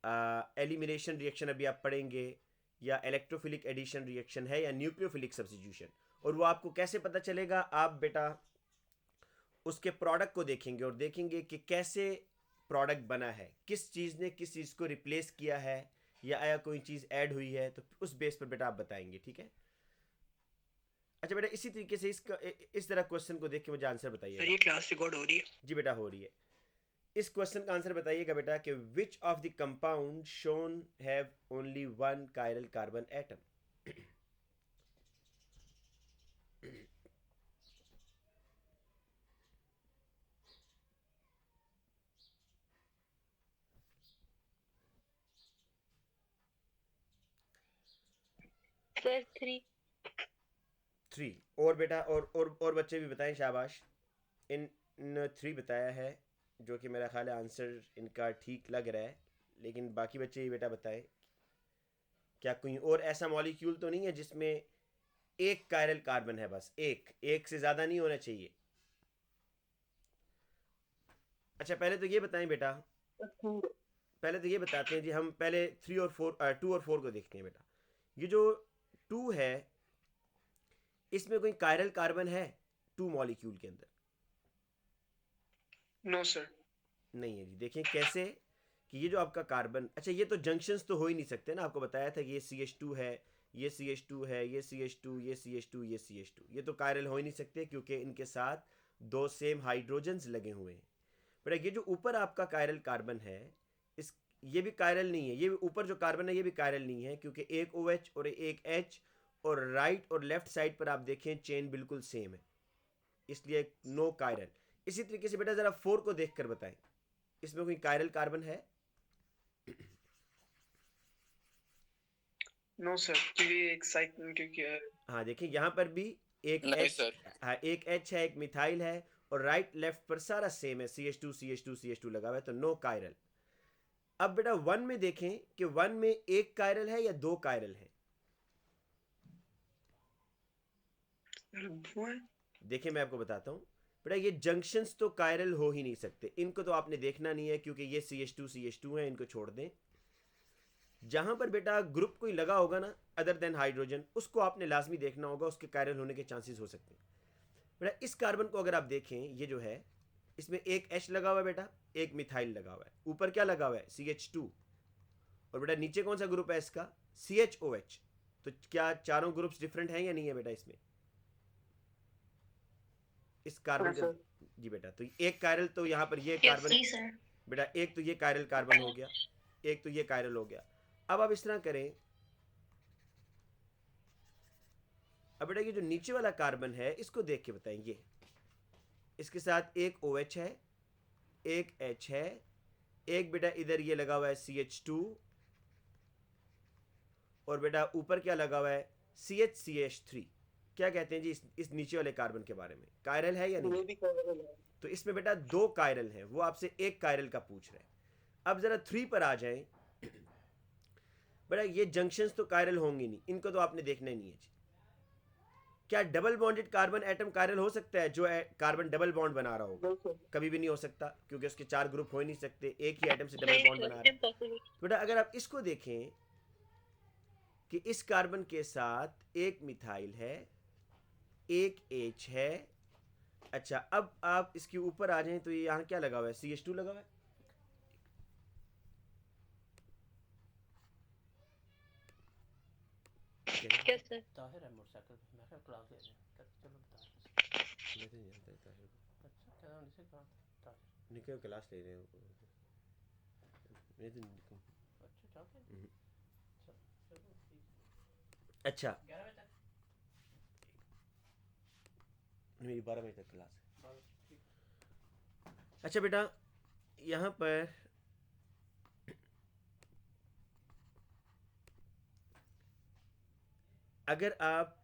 Elimination reaction अभी आप पढ़ेंगे, या इलेक्ट्रोफिलिक एडिशन रिएक्शन है, या न्यूक्लियोफिलिक सब्स्टिट्यूशन। और वो आपको कैसे पता चलेगा? आप बेटा उसके प्रोडक्ट को देखेंगे और देखेंगे कि कैसे प्रोडक्ट बना है, किस चीज़ ने किस चीज़ को रिप्लेस किया है, या कोई चीज़ ऐड हुई है, तो उस बेस पर बेटा आप बताएंगे, ठीक है? अच्छा बेटा, इसी तरीके से इस तरह क्वेश्चन को देख के मुझे आंसर सर बताइएगा। ये क्लास रिकॉर्ड हो रही है? जी बेटा हो रही है। इस क्वेश्चन का आंसर बताइएगा बेटा कि which of the compound shown have only one chiral carbon atom. Sir 3। 3। और बेटा और बच्चे भी बताएं, शाबाश। इन 3 बताया है, जो कि मेरा ख्याल है आंसर इनका ठीक लग रहा है, लेकिन बाकी बच्चे ही बेटा बताएं, क्या कोई और ऐसा मॉलिक्यूल तो नहीं है जिसमें एक कायरल कार्बन है? बस एक से ज़्यादा नहीं होना चाहिए। अच्छा पहले तो ये बताएं बेटा, पहले तो ये बताते हैं जी, हम पहले 2 और 4 को देखते हैं बेटा। ये जो 2 है, इसमें कोई कायरल कार्बन है 2 मॉलिक्यूल के अंदर? No sir. नहीं है जी। देखें कैसे कि ये जो आपका कार्बन, अच्छा ये तो जंक्शंस तो हो ही नहीं सकते ना, आपको बताया था कि ये CH2 है, ये CH2 है, ये CH2, ये CH2, ये CH2, ये तो कायरल हो ही नहीं सकते क्योंकि इनके साथ 2 सेम हाइड्रोजन्स लगे हुए हैं। बट ये जो ऊपर आपका कायरल कार्बन है, इस ये भी कायरल नहीं है, ये ऊपर जो कार्बन है ये भी कायरल नहीं है, क्योंकि एक OH और एक H, और राइट और लेफ्ट साइड पर आप देखें चेन बिल्कुल सेम है, इसलिए नो कायरल। इसी तरीके से बेटा ज़रा 4 को देख कर बताएं, इसमें कोई कायरल कार्बन है? नो सर, क्योंकि एक साइड क्योंकि हाँ देखिए यहाँ पर भी एक नहीं H, सर। हाँ एक H है, एक मिथाइल है, और राइट लेफ्ट पर सारा सेम है, CH2 CH2 CH2 लगा हुआ है, तो नो कायरल। अब बेटा 1 में देखें कि 1 में एक कायरल है या 2 कायरल है? वो है। देखिए मैं आपको बताता हूँ बेटा, ये जंक्शंस तो कायरल हो ही नहीं सकते, इनको तो आपने देखना नहीं है क्योंकि ये CH2 CH2 है, इनको छोड़ दें। जहां पर बेटा ग्रुप कोई लगा होगा ना अदर देन हाइड्रोजन, उसको आपने लाजमी देखना होगा, उसके कायरल होने के चांसेस हो सकते हैं। बेटा इस कार्बन को अगर आप देखें, ये जो है इसमें एक H लगा हुआ है बेटा, एक मिथाइल लगा हुआ है, ऊपर क्या लगा हुआ है? CH2। और बेटा नीचे कौन सा ग्रुप है इसका? CHOH। तो क्या चारों ग्रुप्स डिफरेंट हैं या नहीं है बेटा इसमें, इस कार्बन के? जी बेटा, तो एक कायरल तो यहाँ पर ये कार्बन, जी सर। बेटा एक तो ये कायरल कार्बन हो गया, एक तो ये कायरल हो गया। अब आप इस तरह करें, अब बेटा ये जो नीचे वाला कार्बन है इसको देख के बताएंगे, इसके साथ एक OH है, एक H है, एक बेटा इधर ये लगा हुआ है CH2, और बेटा ऊपर क्या लगा हुआ है? CH3। क्या कहते हैं जी इस नीचे वाले कार्बन के बारे में, कायरल है या नहीं है? तो इसमें बेटा 2 कायरल हैं, वो आपसे एक कायरल का पूछ रहे हैं। अब जरा 3 पर आ जाएं। बेटा ये जंक्शंस तो कायरल होंगे नहीं, इनको तो आपने देखना ही नहीं है जी। क्या double bonded carbon atom chiral हो सकता है? जो कार्बन डबल बॉन्ड बना रहा होगा, कभी भी नहीं हो सकता, क्योंकि उसके 4 ग्रुप हो ही नहीं सकते, एक ही एटम से डबल बॉन्ड बना रहा है। तो बेटा अगर आप इसको देखें कि इस कार्बन के साथ एक मिथाइल है, एक H है। अच्छा अब आप इसके ऊपर आ जाएं, तो ये यहाँ क्या लगा हुआ है? CH2 लगा हुआ है। Yes sir. ताहिर है मोटरसाइकिल पे, मैं क्या क्लास ले रहे हैं, चलो बता। मैं तो नहीं जानता ताहिर को। अच्छा क्या नाम इसे कहा ताहिर? निकल क्लास ले रहे हैं मैं तो नहीं। अच्छा चाहते हैं? हम्म। चलो ठीक। अच्छा 11 बजे तक। मेरी 12 बजे तक क्लास है। बस ठीक। अच्छा बेटा यहाँ पर अगर आप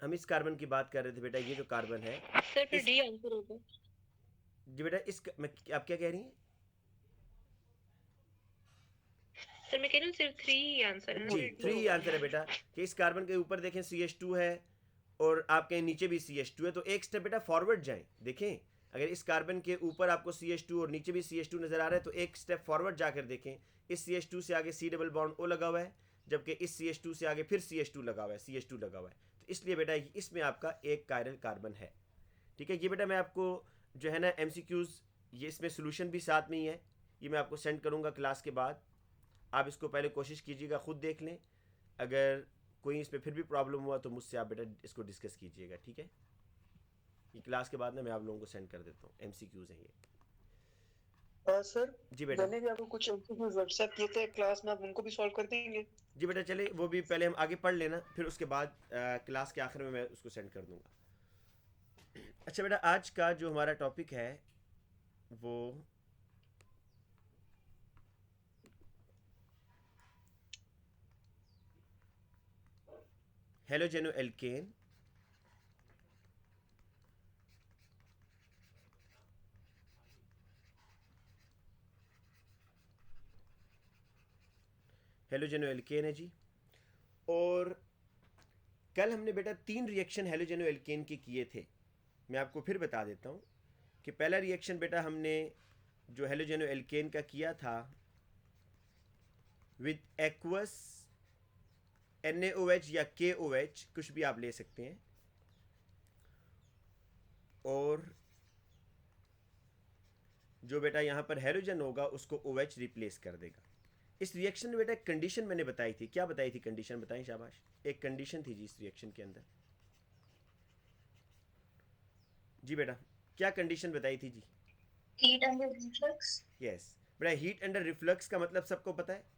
हम इस कार्बन की बात कर रहे थे बेटा, ये जो कार्बन है सर फिर इस, डी आंसर होगा। जी बेटा आप क्या कह रही हैं? सर मैं कह रही हूँ सिर्फ 3 ही आंसर है ना, जी फिर D 3 ही होगा। आंसर है बेटा, कि इस कार्बन के ऊपर देखें CH2 है, और आपके नीचे भी CH2 है, तो एक स्टेप बेटा फॉरवर्ड जाएं, देखें अगर इस कार्बन के ऊपर आपको CH2 और नीचे भी CH2 नज़र आ रहा है तो एक स्टेप फॉरवर्ड जाकर देखें, इस CH2 से आगे C डबल बॉन्ड O लगा हुआ है, जबकि इस CH2 से आगे फिर CH2 लगा हुआ है, CH2 लगा हुआ है। तो इसलिए बेटा इसमें आपका एक कायरल कार्बन है। ठीक है, ये बेटा मैं आपको जो है ना MCQs, ये इसमें सोल्यूशन भी साथ में ही है, ये मैं आपको सेंड करूँगा क्लास के बाद। आप इसको पहले कोशिश कीजिएगा, ख़ुद देख लें, अगर कोई इसमें फिर भी प्रॉब्लम हुआ तो मुझसे आप बेटा इसको डिस्कस कीजिएगा। ठीक है, ये क्लास के बाद ना मैं आप लोगों को सेंड कर देता हूँ, MCQs हैं ये। सर जी बेटा, मैंने भी आपको कुछ MCQs व्हाट्सएप किए थे क्लास में, आप उनको भी सॉल्व कर देंगे? जी बेटा, चले वो भी पहले हम आगे पढ़ लेना, फिर उसके बाद क्लास के आखिर में मैं उसको सेंड कर दूँगा। अच्छा बेटा, आज का जो हमारा टॉपिक है वो हेलोजेनो एल्केन, हेलोजेनो एल्केन है जी। और कल हमने बेटा 3 रिएक्शन हेलोजेनो एल्केन के किए थे। मैं आपको फिर बता देता हूँ कि पहला रिएक्शन बेटा हमने जो हेलोजेनो एल्केन का किया था विद एक्वस NaOH या KOH, कुछ भी आप ले सकते हैं, और जो बेटा यहाँ पर हेलोजन होगा उसको OH रिप्लेस कर देगा। इस रिएक्शन में बेटा कंडीशन मैंने बताई थी, क्या बताई थी कंडीशन, बताएं शाबाश। एक कंडीशन थी जी इस रिएक्शन के अंदर। जी बेटा, क्या कंडीशन बताई थी जी? Heat under reflux. यस बेटा, हीट अंडर रिफ्लक्स का मतलब सबको पता है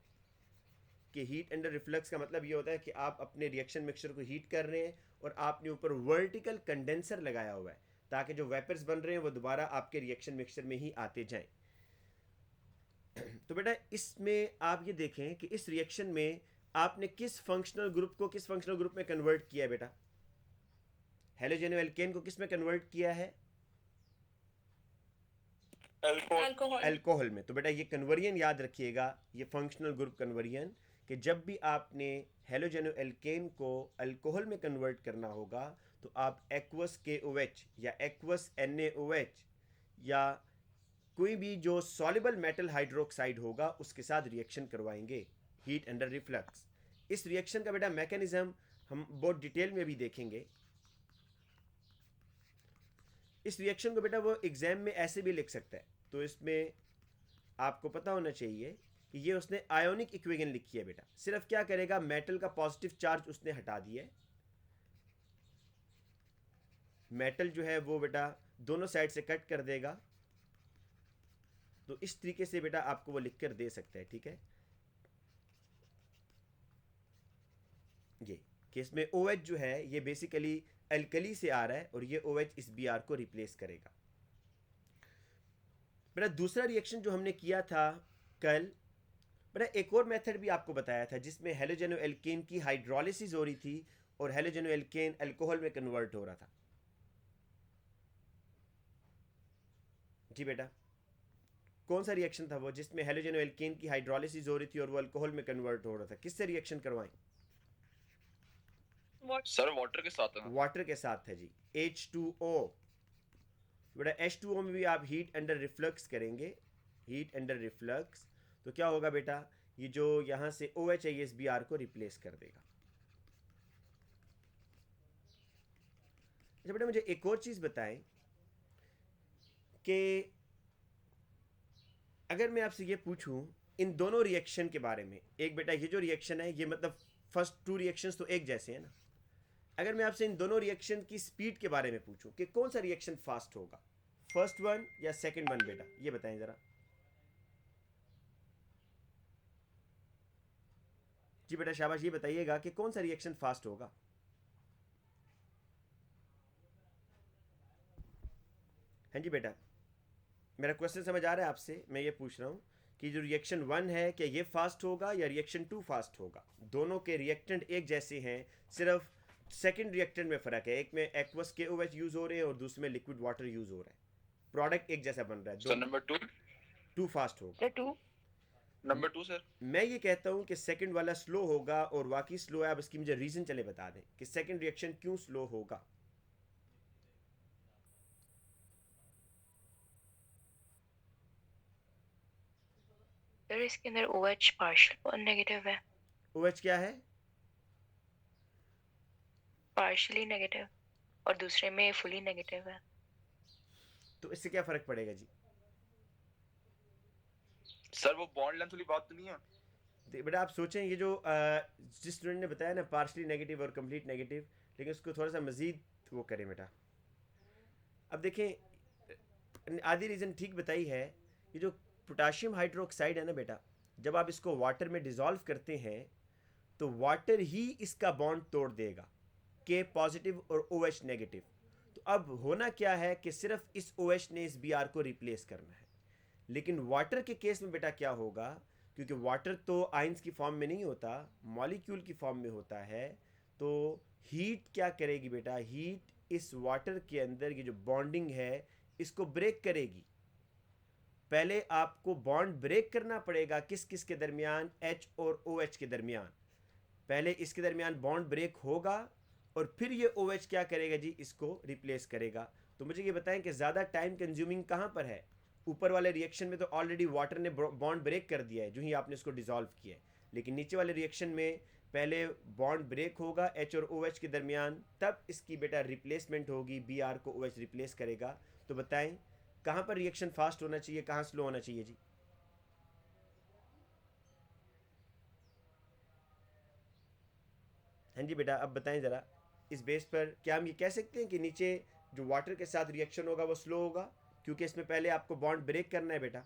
कि हीट अंडर रिफ्लक्स का मतलब ये होता है कि आप अपने रिएक्शन मिक्सचर को हीट कर रहे हैं और आपने ऊपर वर्टिकल कंडेंसर लगाया हुआ है ताकि जो वेपर्स बन रहे हैं वो दोबारा आपके रिएक्शन मिक्सचर में ही आते जाएं। तो बेटा इसमें आप ये देखें कि इस रिएक्शन में आपने किस फंक्शनल ग्रुप को किस फंक्शनल ग्रुप में कन्वर्ट किया है बेटा? हेलोजेनो एल्केन को किस में कन्वर्ट किया है? अल्कोहल में। तो बेटा ये कन्वर्जन याद रखिएगा, ये फंक्शनल ग्रुप कन्वर्जन, कि जब भी आपने हेलोजेनो एल्केन को अल्कोहल में कन्वर्ट करना होगा तो आप एक्वस KOH या एक्वस NaOH या कोई भी जो सॉल्युबल मेटल हाइड्रोक्साइड होगा उसके साथ रिएक्शन करवाएंगे, हीट अंडर रिफ्लक्स। इस रिएक्शन का बेटा मैकेनिज्म हम बहुत डिटेल में भी देखेंगे। इस रिएक्शन को बेटा वो एग्जाम में ऐसे भी लिख सकता है, तो इसमें आपको पता होना चाहिए कि ये उसने आयोनिक इक्वेशन लिखी है बेटा। सिर्फ क्या करेगा, मेटल का पॉजिटिव चार्ज उसने हटा दिया है, मेटल जो है वो बेटा दोनों साइड से कट कर देगा। तो इस तरीके से बेटा आपको वो लिख कर दे सकता है। ठीक है, ये केस में OH जो है ये बेसिकली अल्कली से आ रहा है और ये OH इस Br को रिप्लेस करेगा। बेटा दूसरा रिएक्शन जो हमने किया था कल, बेटा एक और मेथड भी आपको बताया था जिसमें हेलोजेनो एल्केन की हाइड्रोलिसिस हो रही थी और हेलोजेनो एल्केन अल्कोहल में कन्वर्ट हो रहा था। जी बेटा, कौन सा रिएक्शन था वो जिसमें हेलोजेनो एल्केन की हाइड्रोलिसिस हो रही थी और वो अल्कोहल में कन्वर्ट हो रहा था? किससे रिएक्शन करवाएं? सर वाटर के साथ है। वाटर के साथ है जी, H2O। बेटा H2O में भी आप हीट अंडर रिफ्लक्स करेंगे, हीट अंडर रिफ्लक्स, तो क्या होगा बेटा, ये जो यहाँ से OH है ये इस Br को रिप्लेस कर देगा। अच्छा बेटा मुझे एक और चीज़ बताएं कि अगर मैं आपसे ये पूछूं इन दोनों रिएक्शन के बारे में, एक बेटा ये जो रिएक्शन है ये मतलब फर्स्ट 2 रिएक्शंस तो एक जैसे हैं ना, अगर मैं आपसे इन दोनों रिएक्शन की स्पीड के बारे में पूछूं कि कौन सा रिएक्शन फास्ट होगा, फर्स्ट वन या सेकंड वन, बेटा ये बताएं जरा। जी बेटा शाबाश, ये बताइएगा कि कौन सा रिएक्शन फास्ट होगा। हाँ जी बेटा, मेरा क्वेश्चन समझ आ रहा है आपसे? मैं ये पूछ रहा हूँ कि जो रिएक्शन 1 है क्या ये फास्ट होगा या रिएक्शन 2 फास्ट होगा? दोनों के रिएक्टेंट एक जैसे हैं, सिर्फ सेकंड रिएक्टेंट में फ़र्क है, एक में एक्वस KOH यूज़ हो रहे हैं और दूसरे में लिक्विड वाटर यूज़ हो रहा है, प्रोडक्ट एक जैसा बन रहा है। सर नंबर 2 फास्ट होगा। नंबर 2 सर, मैं ये कहता हूँ कि सेकंड वाला स्लो होगा और वाकई स्लो है। अब इसकी मुझे रीज़न चले बता दें कि सेकंड रिएक्शन क्यों स्लो होगा। सर इसके अंदर OH पार्शियल बॉन्ड नेगेटिव है, OH क्या है? पार्शियली नेगेटिव, और दूसरे में फुली नेगेटिव है। तो इससे क्या फर्क पड़ेगा जी? सर वो बॉन्ड लेंथ वाली बात तो नहीं है? बेटा आप सोचें, ये जो जिस स्टूडेंट ने बताया ना पार्शली नेगेटिव और कंप्लीट नेगेटिव, लेकिन उसको थोड़ा सा मज़ीद वो करें बेटा। अब देखें, आधी रीज़न ठीक बताई है। ये जो पोटाशियम हाइड्रोक्साइड है ना बेटा, जब आप इसको वाटर में डिज़ोल्व करते हैं तो वाटर ही इसका बॉन्ड तोड़ देगा, K पॉजिटिव और OH नेगेटिव। तो अब होना क्या है कि सिर्फ इस OH ने इस Br को रिप्लेस करना है। लेकिन वाटर के केस में बेटा क्या होगा, क्योंकि वाटर तो आयंस की फॉर्म में नहीं होता, मॉलिक्यूल की फॉर्म में होता है, तो हीट क्या करेगी बेटा? हीट इस वाटर के अंदर ये जो बॉन्डिंग है इसको ब्रेक करेगी। पहले आपको बॉन्ड ब्रेक करना पड़ेगा किस किस के दरमियान? H और OH के दरमियान। पहले इसके दरमियान बॉन्ड ब्रेक होगा और फिर ये OH क्या करेगा जी? इसको रिप्लेस करेगा। तो मुझे ये बताएं कि ज़्यादा टाइम कंज्यूमिंग कहाँ पर है? ऊपर वाले रिएक्शन में तो ऑलरेडी वाटर ने बॉन्ड ब्रेक कर दिया है जो ही आपने इसको डिज़ोल्व किया है, लेकिन नीचे वाले रिएक्शन में पहले बॉन्ड ब्रेक होगा H और OH के दरमियान, तब इसकी बेटा रिप्लेसमेंट होगी, Br को OH रिप्लेस करेगा। तो बताएं कहाँ पर रिएक्शन फास्ट होना चाहिए, कहाँ स्लो होना चाहिए जी? हाँ जी बेटा, अब बताएं ज़रा इस बेस पर क्या हम ये कह सकते हैं कि नीचे जो वाटर के साथ रिएक्शन होगा वो स्लो होगा, क्योंकि इसमें पहले आपको बॉन्ड ब्रेक करना है बेटा।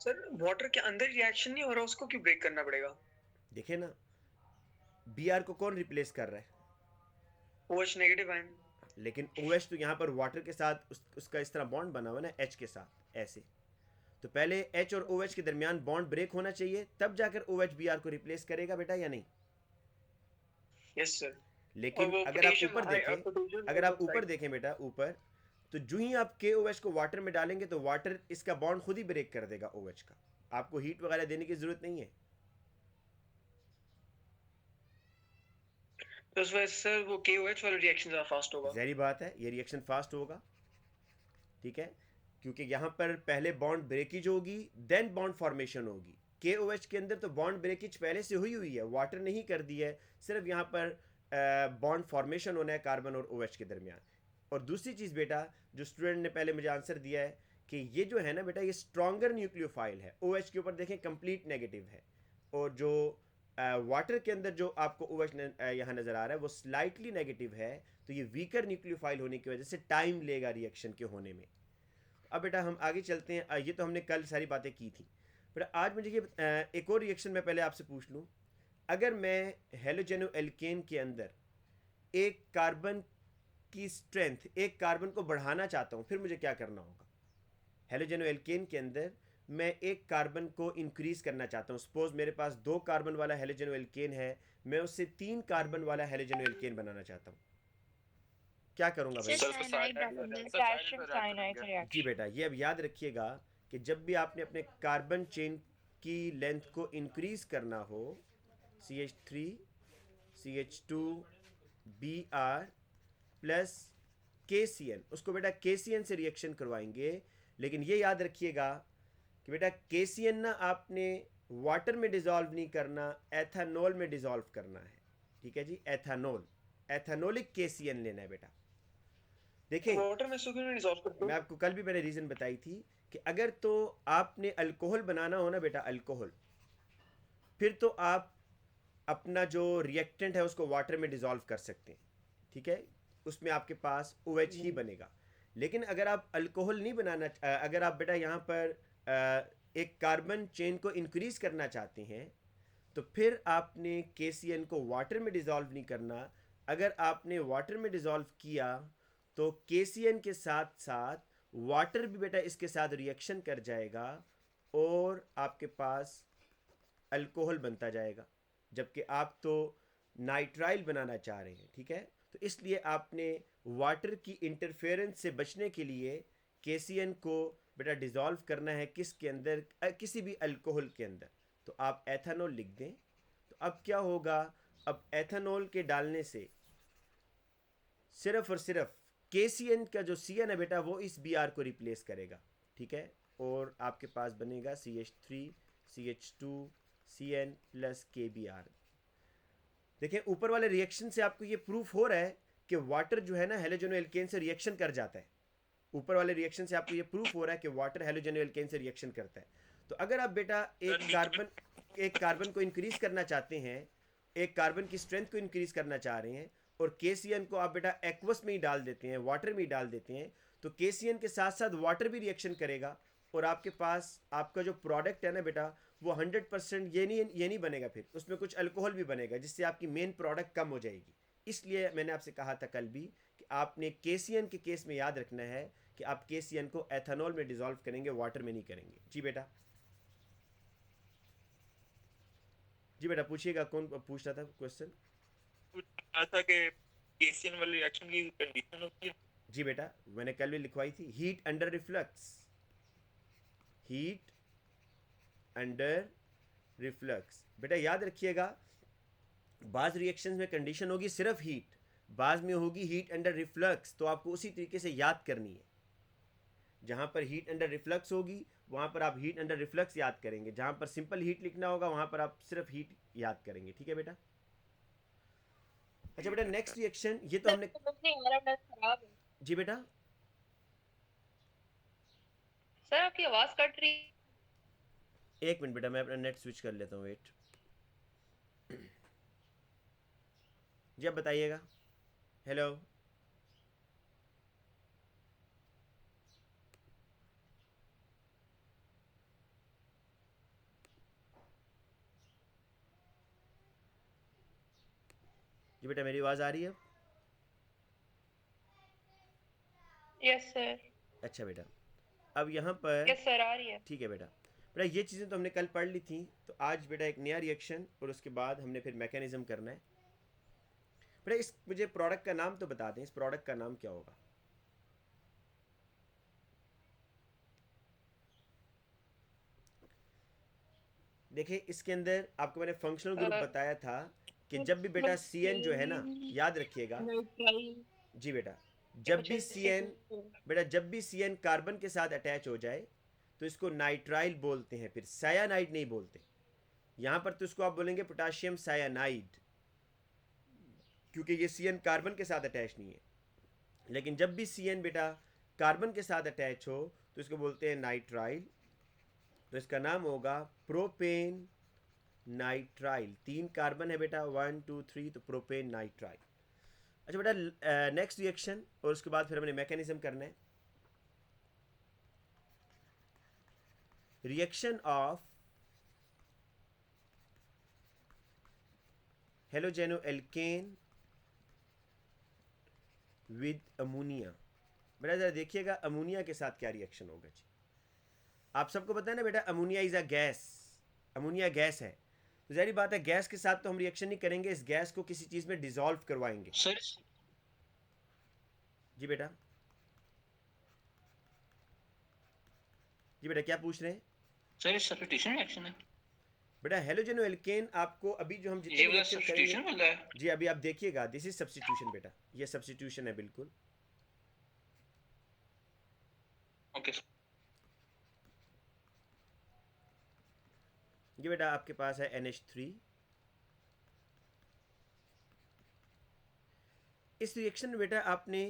सर वाटर के अंदर रिएक्शन नहीं हो रहा, उसको क्यों ब्रेक करना पड़ेगा? देखे ना, Br को कौन रिप्लेस कर रहा है? OH negative ion. लेकिन OH तो यहाँ पर वाटर के साथ उसका इस तरह बॉन्ड बना हुआ ना H के साथ, ऐसे। तो पहले H और OH के दरमियान बॉन्ड ब्रेक होना चाहिए, तब जाकर OH Br को रिप्लेस करेगा बेटा, या नहीं? Yes sir. लेकिन अगर आप ऊपर देखें बेटा, ऊपर तो जो ही आप KOH को वाटर में डालेंगे तो वाटर इसका बॉन्ड खुद ही ब्रेक कर देगा OH का, आपको हीट वगैरह देने की जरूरत नहीं है। तो इस वजह से सर वो KOH वाला रिएक्शन ज़्यादा फास्ट होगा। ज़ाहिर बात है ये रिएक्शन फास्ट होगा, ठीक है, क्योंकि यहाँ पर पहले बॉन्ड ब्रेकेज होगी, देन बॉन्ड फॉर्मेशन होगी। KOH के अंदर तो बॉन्ड ब्रेकेज पहले से हुई है, वाटर ने ही कर दी है, सिर्फ यहाँ पर बॉन्ड फॉर्मेशन होना है कार्बन और OH के दरमियान। और दूसरी चीज़ बेटा, जो स्टूडेंट ने पहले मुझे आंसर दिया है कि ये जो है ना बेटा, ये स्ट्रॉन्गर न्यूक्लियोफाइल है। OH के ऊपर देखें कंप्लीट नेगेटिव है, और जो वाटर के अंदर जो आपको OH यहाँ नज़र आ रहा है वो स्लाइटली नेगेटिव है। तो ये वीकर न्यूक्लियोफाइल होने की वजह से टाइम लेगा रिएक्शन के होने में। अब बेटा हम आगे चलते हैं। ये तो हमने कल सारी बातें की थी, बेटा आज मुझे ये एक और रिएक्शन मैं पहले आपसे पूछ लूँ। अगर मैं हेलोजेनो एल्केन के अंदर एक कार्बन की स्ट्रेंथ, एक कार्बन को बढ़ाना चाहता हूँ, फिर मुझे क्या करना होगा? हेलोजेनो एल्केन के अंदर मैं एक कार्बन को इंक्रीज करना चाहता हूँ। सपोज मेरे पास 2 कार्बन वाला हेलोजेनो एल्केन है, मैं उससे 3 कार्बन वाला हेलोजेनो एल्केन बनाना चाहता हूँ, क्या करूँगा भाई? जी बेटा, ये अब याद रखिएगा कि जब भी आपने अपने कार्बन चेन की लेंथ को इंक्रीज करना हो, CH3 CH2 Br plus KCN, उसको बेटा KCN से रिएक्शन करवाएंगे। लेकिन ये याद रखिएगा कि बेटा KCN ना आपने वाटर में डिज़ोल्व नहीं करना, एथेनॉल में डिज़ोल्व करना है, ठीक है जी? एथेनॉल, एथेनोलिक KCN लेना है बेटा। देखिए वाटर में इसको क्यों डिसॉल्व करते हो? मैं आपको कल भी मैंने रीज़न बताई थी कि अगर तो आपने अल्कोहल बनाना हो ना बेटा, अल्कोहल, फिर तो आप अपना जो रिएक्टेंट है उसको वाटर में डिज़ोल्व कर सकते हैं, ठीक है, उसमें आपके पास OH ही बनेगा। लेकिन अगर आप अल्कोहल नहीं बनाना, अगर आप बेटा यहाँ पर एक कार्बन चेन को इंक्रीज करना चाहते हैं, तो फिर आपने KCN को वाटर में डिज़ोल्व नहीं करना। अगर आपने वाटर में डिज़ोल्व किया तो KCN के साथ साथ वाटर भी बेटा इसके साथ रिएक्शन कर जाएगा और आपके पास अल्कोहल बनता जाएगा, जबकि आप तो नाइट्राइल बनाना चाह रहे हैं, ठीक है? तो इसलिए आपने वाटर की इंटरफेरेंस से बचने के लिए KCN को बेटा डिज़ोल्व करना है किसके अंदर? किसी भी अल्कोहल के अंदर। तो आप एथेनॉल लिख दें। तो अब क्या होगा? अब एथेनॉल के डालने से सिर्फ और सिर्फ KCN का जो CN है बेटा वो इस Br को रिप्लेस करेगा, ठीक है, और आपके पास बनेगा CH3 CH2 CN plus KBr। देखिए ऊपर वाले रिएक्शन से आपको ये प्रूफ हो रहा है कि वाटर जो है ना हेलोजनो एल्केन से रिएक्शन कर जाता है। ऊपर वाले रिएक्शन से आपको ये प्रूफ हो रहा है कि वाटर हेलोजनो एल्केन से रिएक्शन करता है। तो अगर आप बेटा एक कार्बन को इंक्रीज करना चाहते हैं, एक कार्बन की स्ट्रेंथ को इंक्रीज करना चाह रहे हैं, और KCN को आप बेटा एक्वस में ही डाल देते हैं, वाटर में ही डाल देते हैं, तो KCN के साथ साथ वाटर भी रिएक्शन करेगा, और आपके पास आपका जो प्रोडक्ट है ना बेटा वो 100% ये नहीं बनेगा, फिर उसमें कुछ अल्कोहल भी बनेगा जिससे आपकी मेन प्रोडक्ट कम हो जाएगी। इसलिए मैंने आपसे कहा था कल भी कि आपने KCN के केस में याद रखना है कि आप KCN को एथेनॉल में डिसॉल्व करेंगे, वाटर में नहीं करेंगे। जी बेटा, जी बेटा पूछिएगा, कौन पूछ रहा था क्वेश्चन? था कि KCN वाली रिएक्शन की कंडीशन होती है। जी बेटा मैंने कल भी लिखवाई थी, heat under reflux, heat under reflux. बेटा याद रखिएगा, बाज रिएक्शंस में कंडीशन होगी सिर्फ हीट, बाज में होगी हीट अंडर रिफ्लक्स, तो आपको उसी तरीके से याद करनी है। जहां पर हीट अंडर रिफ्लक्स होगी वहां पर आप हीट अंडर रिफ्लक्स याद करेंगे, जहां पर सिंपल हीट लिखना होगा वहां पर आप सिर्फ हीट याद करेंगे, ठीक है बेटा? अच्छा बेटा नेक्स्ट रिएक्शन, ये तो हमने जी बेटा सर आपकी आवाज कट रही। एक मिनट बेटा मैं अपना नेट स्विच कर लेता हूँ, वेट। जी आप बताइएगा। हेलो, जी बेटा मेरी आवाज़ आ रही है? Yes sir. अच्छा बेटा अब यहाँ पर यस सर आ रही है। ठीक है बेटा। बेटा ये चीज़ें तो हमने कल पढ़ ली थी, तो आज बेटा एक नया रिएक्शन और उसके बाद हमने फिर मैकेनिज्म करना है। बेटा इस मुझे प्रोडक्ट का नाम तो बता दें, इस प्रोडक्ट का नाम क्या होगा? देखिए इसके अंदर आपको मैंने फंक्शनल ग्रुप बताया था कि जब भी बेटा CN जो है ना, याद रखिएगा जी बेटा, जब भी CN कार्बन के साथ अटैच हो जाए तो इसको नाइट्राइल बोलते हैं, फिर सायानाइड नहीं बोलते। यहाँ पर तो इसको आप बोलेंगे पोटाशियम सायानाइड, क्योंकि ये CN कार्बन के साथ अटैच नहीं है। लेकिन जब भी CN बेटा कार्बन के साथ अटैच हो तो इसको बोलते हैं नाइट्राइल, तो इसका नाम होगा प्रोपेन नाइट्राइल। 3 कार्बन है बेटा, 1 2 3, तो प्रोपेन नाइट्राइल। अच्छा बेटा नेक्स्ट रिएक्शन और उसके बाद फिर हमने मैकेनिज्म करना है। Reaction of halogeno alkane with ammonia. बेटा जरा देखिएगा अमोनिया के साथ क्या रिएक्शन होगा जी। आप सबको पता है ना बेटा ammonia is a gas, ammonia gas है, तो जाहिर बात है गैस के साथ तो हम रिएक्शन नहीं करेंगे, इस गैस को किसी चीज में डिसॉल्व करवाएंगे। सर जी बेटा, जी बेटा क्या पूछ रहे हैं? सर सब्स्टिट्यूशन रिएक्शन है बेटा हेलोजेनो एल्केन आपको अभी जो हम ये जितने वाला रिएक्शन सब्स्टिट्यूशन करेंगे वाला है। जी अभी आप देखिएगा, दिस इज सब्स्टिट्यूशन बेटा, ये सब्स्टिट्यूशन है बिल्कुल। ओके ये बेटा आपके पास है NH3। इस रिएक्शन में बेटा आपने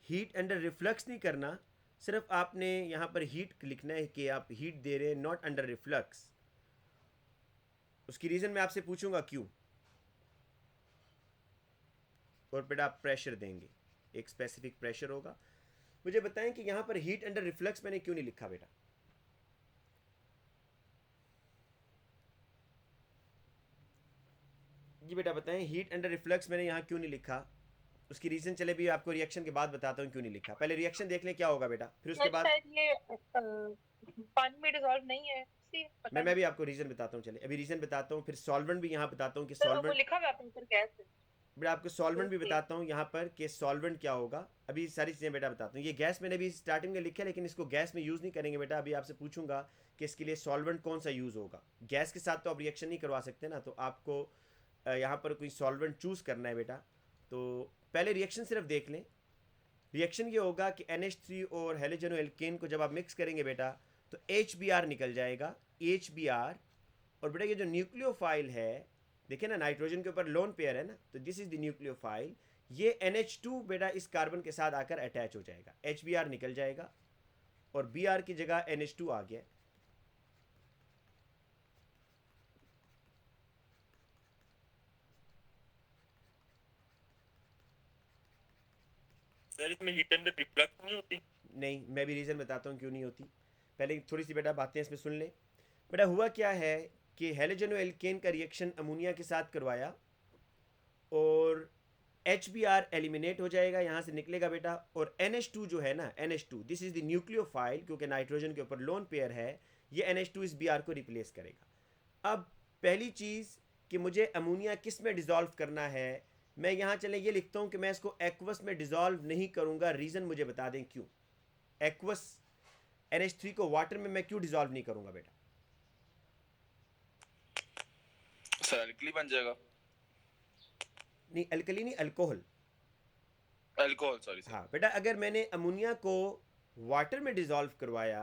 हीट अंडर रिफ्लक्स नहीं करना, सिर्फ आपने यहाँ पर हीट लिखना है कि आप हीट दे रहे हैं, नॉट अंडर रिफ्लक्स। उसकी रीज़न मैं आपसे पूछूंगा क्यों, और बेटा आप प्रेशर देंगे, एक स्पेसिफिक प्रेशर होगा। मुझे बताएं कि यहाँ पर हीट अंडर रिफ्लक्स मैंने क्यों नहीं लिखा बेटा? जी बेटा बताएं हीट अंडर रिफ्लक्स मैंने यहाँ क्यों नहीं लिखा? उसकी रीजन चले भी आपको रिएक्शन के बाद बताता हूँ क्यों नहीं लिखा। पहले रिएक्शन देख लें क्या होगा बेटा, फिर उसके बाद ये पानी में डिसॉल्व नहीं है, मैं भी आपको रीजन बताता हूँ। चले अभी रीजन बताता हूँ, फिर सॉल्वेंट भी यहाँ बताता हूँ कि वो सॉल्वेंट लिखा हुआ है ऊपर गैस है। बेटा आपको सॉल्वेंट भी बताता हूँ यहाँ पर कि सॉल्वेंट क्या होगा। अभी सारी चीज़ें बेटा बताता हूँ। ये गैस मैंने भी स्टार्टिंग में लिखा है, लेकिन इसको गैस में यूज़ नहीं करेंगे बेटा। अभी आपसे पूछूंगा कि इसके लिए सॉल्वेंट कौन सा यूज़ होगा। गैस के साथ तो आप रिएक्शन नहीं करवा सकते ना, तो आपको यहाँ पर कोई सॉल्वेंट चूज़ करना है बेटा। तो पहले रिएक्शन सिर्फ देख लें, रिएक्शन ये होगा कि NH3 और हेलोजनो एल्केन को जब आप मिक्स करेंगे बेटा तो HBr निकल जाएगा, HBr। और बेटा ये जो न्यूक्लियोफाइल है, देखिए ना नाइट्रोजन के ऊपर लोन पेयर है ना, तो दिस इज द न्यूक्लियोफाइल। ये NH2 बेटा इस कार्बन के साथ आकर अटैच हो जाएगा, HBr निकल जाएगा और Br की जगह NH2 आ गया। सर इसमें हीट एंड रिफ्लक्स नहीं होती? नहीं, मैं भी रीज़न बताता हूँ क्यों नहीं होती। पहले थोड़ी सी बेटा बातें इसमें सुन ले। बेटा हुआ क्या है कि हेलोजनो एल्केन का रिएक्शन अमोनिया के साथ करवाया और HBr एलिमिनेट हो जाएगा, यहाँ से निकलेगा बेटा। और NH2 जो है ना, NH2 this is the nucleophile, क्योंकि नाइट्रोजन के ऊपर लोन पेयर है, ये NH2 इस Br को रिप्लेस करेगा। अब पहली चीज़ कि मुझे अमोनिया किस में डिज़ोल्व करना है, मैं यहाँ चले ये लिखता हूँ कि मैं इसको एक्वस में डिज़ोल्व नहीं करूँगा। रीज़न मुझे बता दें क्यों। एक्वस NH3 को वाटर में मैं क्यों डिज़ोल्व नहीं करूँगा बेटा? सर अल्कली बन जाएगा। नहीं, अल्कली नहीं, अल्कोहल। Alcohol, sorry sir. हाँ बेटा, अगर मैंने अमोनिया को वाटर में डिज़ोल्व करवाया,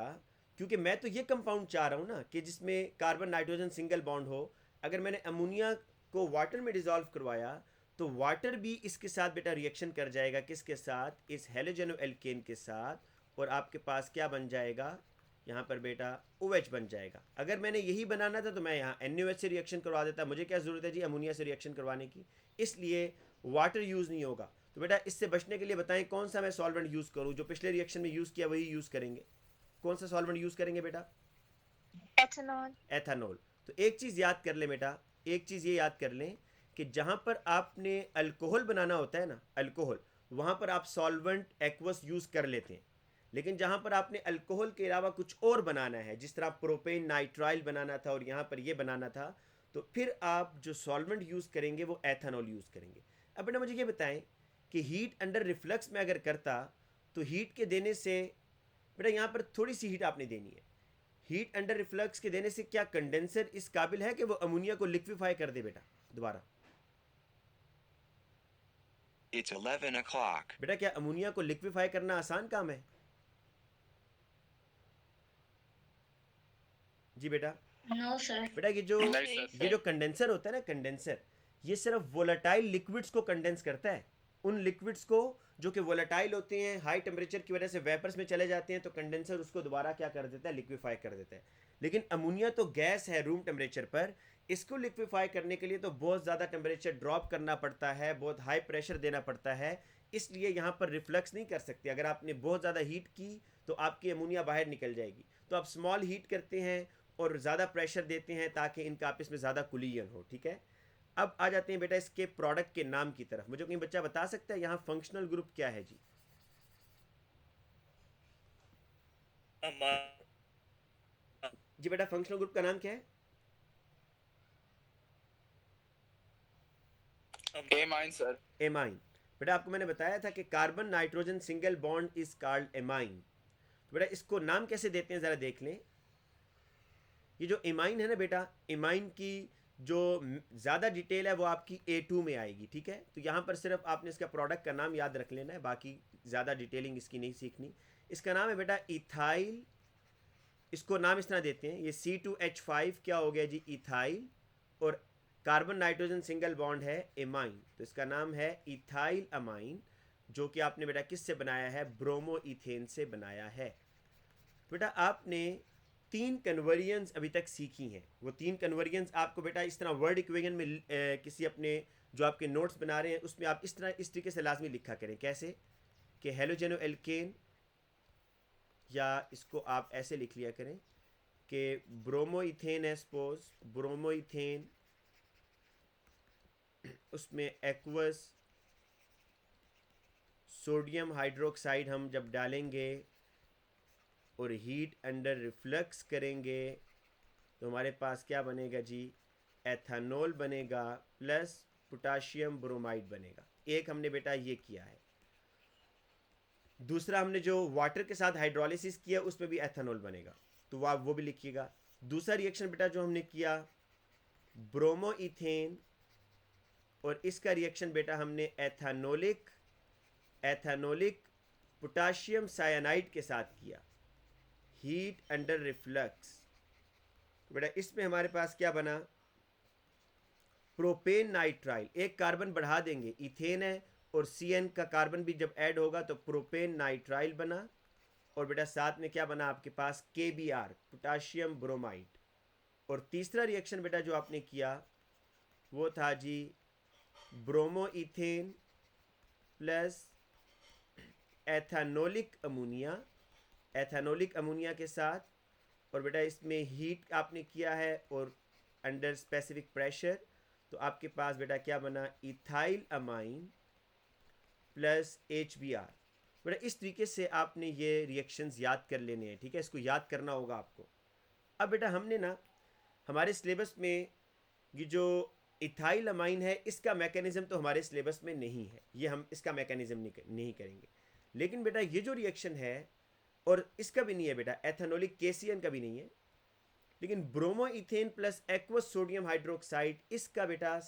क्योंकि मैं तो ये कंपाउंड चाह रहा हूँ ना कि जिसमें कार्बन नाइट्रोजन सिंगल बॉन्ड हो, अगर मैंने अमोनिया को वाटर में डिज़ोल्व करवाया तो वाटर भी इसके साथ बेटा रिएक्शन कर जाएगा, किसके साथ? इस हेलोजनो एल्केन के साथ, और आपके पास क्या बन जाएगा यहाँ पर बेटा? OH बन जाएगा। अगर मैंने यही बनाना था तो मैं यहाँ NaOH से रिएक्शन करवा देता, मुझे क्या ज़रूरत है जी अमोनिया से रिएक्शन करवाने की, इसलिए वाटर यूज़ नहीं होगा। तो बेटा इससे बचने के लिए बताएं कौन सा मैं सॉल्वेंट यूज़ करूँ? जो पिछले रिएक्शन में यूज़ किया वही यूज़ करेंगे। कौन सा सॉल्वेंट यूज़ करेंगे बेटा? एथेनॉल। एथेनॉल। तो एक चीज़ याद कर लें बेटा, एक चीज़ ये याद कर लें कि जहाँ पर आपने अल्कोहल बनाना होता है ना, अल्कोहल, वहाँ पर आप सॉल्वेंट एक्वस यूज़ कर लेते हैं। लेकिन जहाँ पर आपने अल्कोहल के अलावा कुछ और बनाना है, जिस तरह प्रोपेन नाइट्राइल बनाना था और यहाँ पर ये बनाना था, तो फिर आप जो सॉल्वेंट यूज़ करेंगे वो एथेनॉल यूज़ करेंगे। अब बेटा मुझे ये बताएं कि हीट अंडर रिफ्लक्स में अगर करता तो हीट के देने से बेटा यहाँ पर थोड़ी सी हीट आपने देनी है। हीट अंडर रिफ्लक्स के देने से क्या कंडेंसर इस काबिल है कि वो अमोनिया को लिक्विफाई कर दे बेटा? दोबारा, It's 11 o'clock. बेटा क्या अमोनिया को लिक्विफाई करना आसान काम है? जी बेटा। No sir. बेटा ये जो कंडेंसर होता है ना, कंडेंसर, ये सिर्फ वोलेटाइल लिक्विड्स को कंडेंस करता है। उन लिक्विड्स को जो कि वोलेटाइल होते हैं, हाई टेम्परेचर की वजह से वेपर्स में चले जाते हैं, तो कंडेंसर उसको दोबारा क्या कर देता है? लिक्विफाई कर देता है। लेकिन अमोनिया तो गैस है रूम टेम्परेचर पर, इसको लिक्विफाई करने के लिए तो बहुत ज़्यादा टेम्परेचर ड्रॉप करना पड़ता है, बहुत हाई प्रेशर देना पड़ता है, इसलिए यहाँ पर रिफ्लक्स नहीं कर सकते। अगर आपने बहुत ज़्यादा हीट की तो आपकी अमोनिया बाहर निकल जाएगी। तो आप स्मॉल हीट करते हैं और ज़्यादा प्रेशर देते हैं ताकि इनका आपस में ज़्यादा कोलिजन हो, ठीक है। अब आ जाते हैं बेटा इसके प्रोडक्ट के नाम की तरफ। मुझे कोई बच्चा बता सकता है यहाँ फंक्शनल ग्रुप क्या है जी? जी बेटा फंक्शनल ग्रुप का नाम क्या है? Amine sir. एमाइन। बेटा आपको मैंने बताया था कि carbon nitrogen single bond is called amine. तो बेटा इसको नाम कैसे देते हैं ज़रा देख लें। ये जो एमाइन है ना बेटा, एमाइन की जो ज़्यादा डिटेल है वो आपकी A2 में आएगी, ठीक है। तो यहाँ पर सिर्फ आपने इसका प्रोडक्ट का नाम याद रख लेना है, बाकी ज़्यादा डिटेलिंग इसकी नहीं सीखनी। इसका नाम है बेटा इथाइल, इसको नाम इस तरह देते हैं, ये C2H5 क्या हो गया जी? इथाइल। और कार्बन नाइट्रोजन सिंगल बॉन्ड है एमाइन, तो इसका नाम है इथाइल अमाइन, जो कि आपने बेटा किससे बनाया है? ब्रोमो इथेन से बनाया है। बेटा आपने 3 कन्वर्जन्स अभी तक सीखी हैं। वो 3 कन्वर्जन्स आपको बेटा इस तरह वर्ड इक्वेशन में किसी अपने जो आपके नोट्स बना रहे हैं उसमें आप इस तरीके से लाजमी लिखा करें। कैसे कि हेलोजेनो एल्केन, या इसको आप ऐसे लिख लिया करें कि ब्रोमो इथेन है, सपोज ब्रोमो इथेन, उसमें एक्वस सोडियम हाइड्रोक्साइड हम जब डालेंगे और हीट अंडर रिफ्लक्स करेंगे तो हमारे पास क्या बनेगा जी? एथेनॉल बनेगा प्लस पोटाशियम ब्रोमाइड बनेगा। एक हमने बेटा ये किया है। दूसरा हमने जो वाटर के साथ हाइड्रोलिसिस किया उसमें भी एथेनॉल बनेगा, तो आप वो भी लिखिएगा। दूसरा रिएक्शन बेटा जो हमने किया ब्रोमो इथेन, और इसका रिएक्शन बेटा हमने एथेनोलिक पोटाशियम साइनाइड के साथ किया, हीट अंडर रिफ्लक्स, तो बेटा इसमें हमारे पास क्या बना, प्रोपेन नाइट्राइल, एक कार्बन बढ़ा देंगे, इथेन है और CN का कार्बन भी जब ऐड होगा तो प्रोपेन नाइट्राइल बना, और बेटा साथ में क्या बना आपके पास, KBr, पोटाशियम ब्रोमाइड। और तीसरा रिएक्शन बेटा जो आपने किया वो था जी bromo ethane plus ethanolic ammonia, ethanolic ammonia के साथ, और बेटा इसमें हीट आपने किया है और अंडर स्पेसिफिक प्रेशर, तो आपके पास बेटा क्या बना, इथाइल अमाइन प्लस HBr। बेटा इस तरीके से आपने ये रिएक्शंस याद कर लेने हैं, ठीक है, इसको याद करना होगा आपको। अब बेटा हमने ना हमारे सिलेबस में ये जो इथाइल अमाइन है इसका मैकेनिज्म तो हमारे सिलेबस में नहीं है, ये हम इसका मैकेनिज्म नहीं करेंगे, लेकिन बेटा ये जो रिएक्शन है, और इसका भी नहीं है बेटा, एथेनोलिक KCN का भी नहीं है, लेकिन bromo ethane plus aqueous sodium hydroxide, इसका बेटा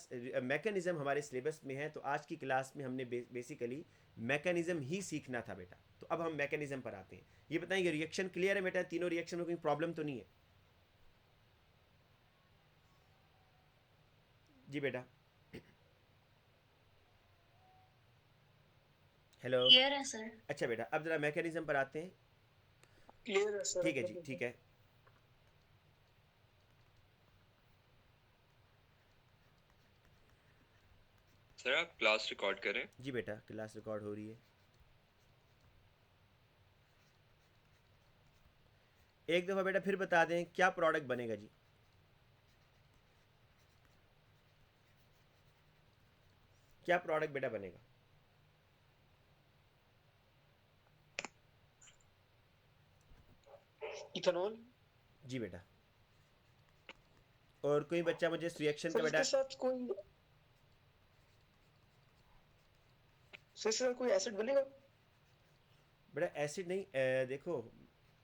मैकेनिज्म हमारे सिलेबस में है। तो आज की क्लास में हमने बेसिकली मैकेनिज्म ही सीखना था बेटा। तो अब हम मैकेनिज्म पर आते हैं। ये बताएं, ये रिएक्शन क्लियर है बेटा, तीनों रिएक्शन में कोई प्रॉब्लम तो नहीं है? जी बेटा, हेलो, क्लियर है सर। अच्छा बेटा, अब जरा मैकेनिज्म पर आते हैं। क्लियर है सर। ठीक है जी, ठीक है। सर आप क्लास रिकॉर्ड करें। जी बेटा, क्लास रिकॉर्ड हो रही है। एक दफ़ा बेटा फिर बता दें क्या प्रोडक्ट बनेगा जी? क्या प्रोडक्ट बेटा बनेगा? इथेनॉल। जी बेटा। और कोई बच्चा मुझे इस रिएक्शन का सर बेटा, इसके साथ कोई सर इसके साथ कोई एसिड बनेगा? बेटा एसिड नहीं, देखो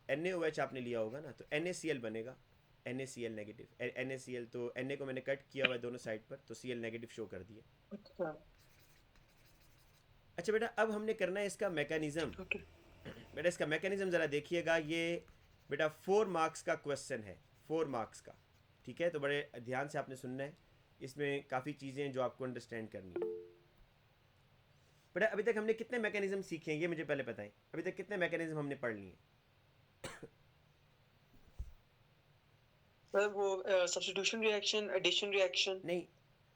NaOH आपने लिया होगा ना, तो NaCl बनेगा, NaCl नेगेटिव, NaCl तो Na को मैंने कट किया हुआ है दोनों साइड पर, तो Cl नेगेटिव शो कर दिया। अच्छा अच्छा बेटा, अब हमने करना है इसका मैकेनिज्म। बेटा इसका मैकेनिज्म ज़रा देखिएगा, ये बेटा 4 मार्क्स का क्वेश्चन है, 4 मार्क्स का, ठीक है, तो बड़े ध्यान से आपने सुनना है, इसमें काफ़ी चीज़ें हैं जो आपको अंडरस्टैंड करनी है। बेटा अभी तक हमने कितने मैकेनिज्म सीखे हैं ये मुझे पहले बताएं, अभी तक कितने मैकेनिज्म हमने पढ़ लिए? सर वो सब्स्टिट्यूशन रिएक्शन, एडिशन रिएक्शन। नहीं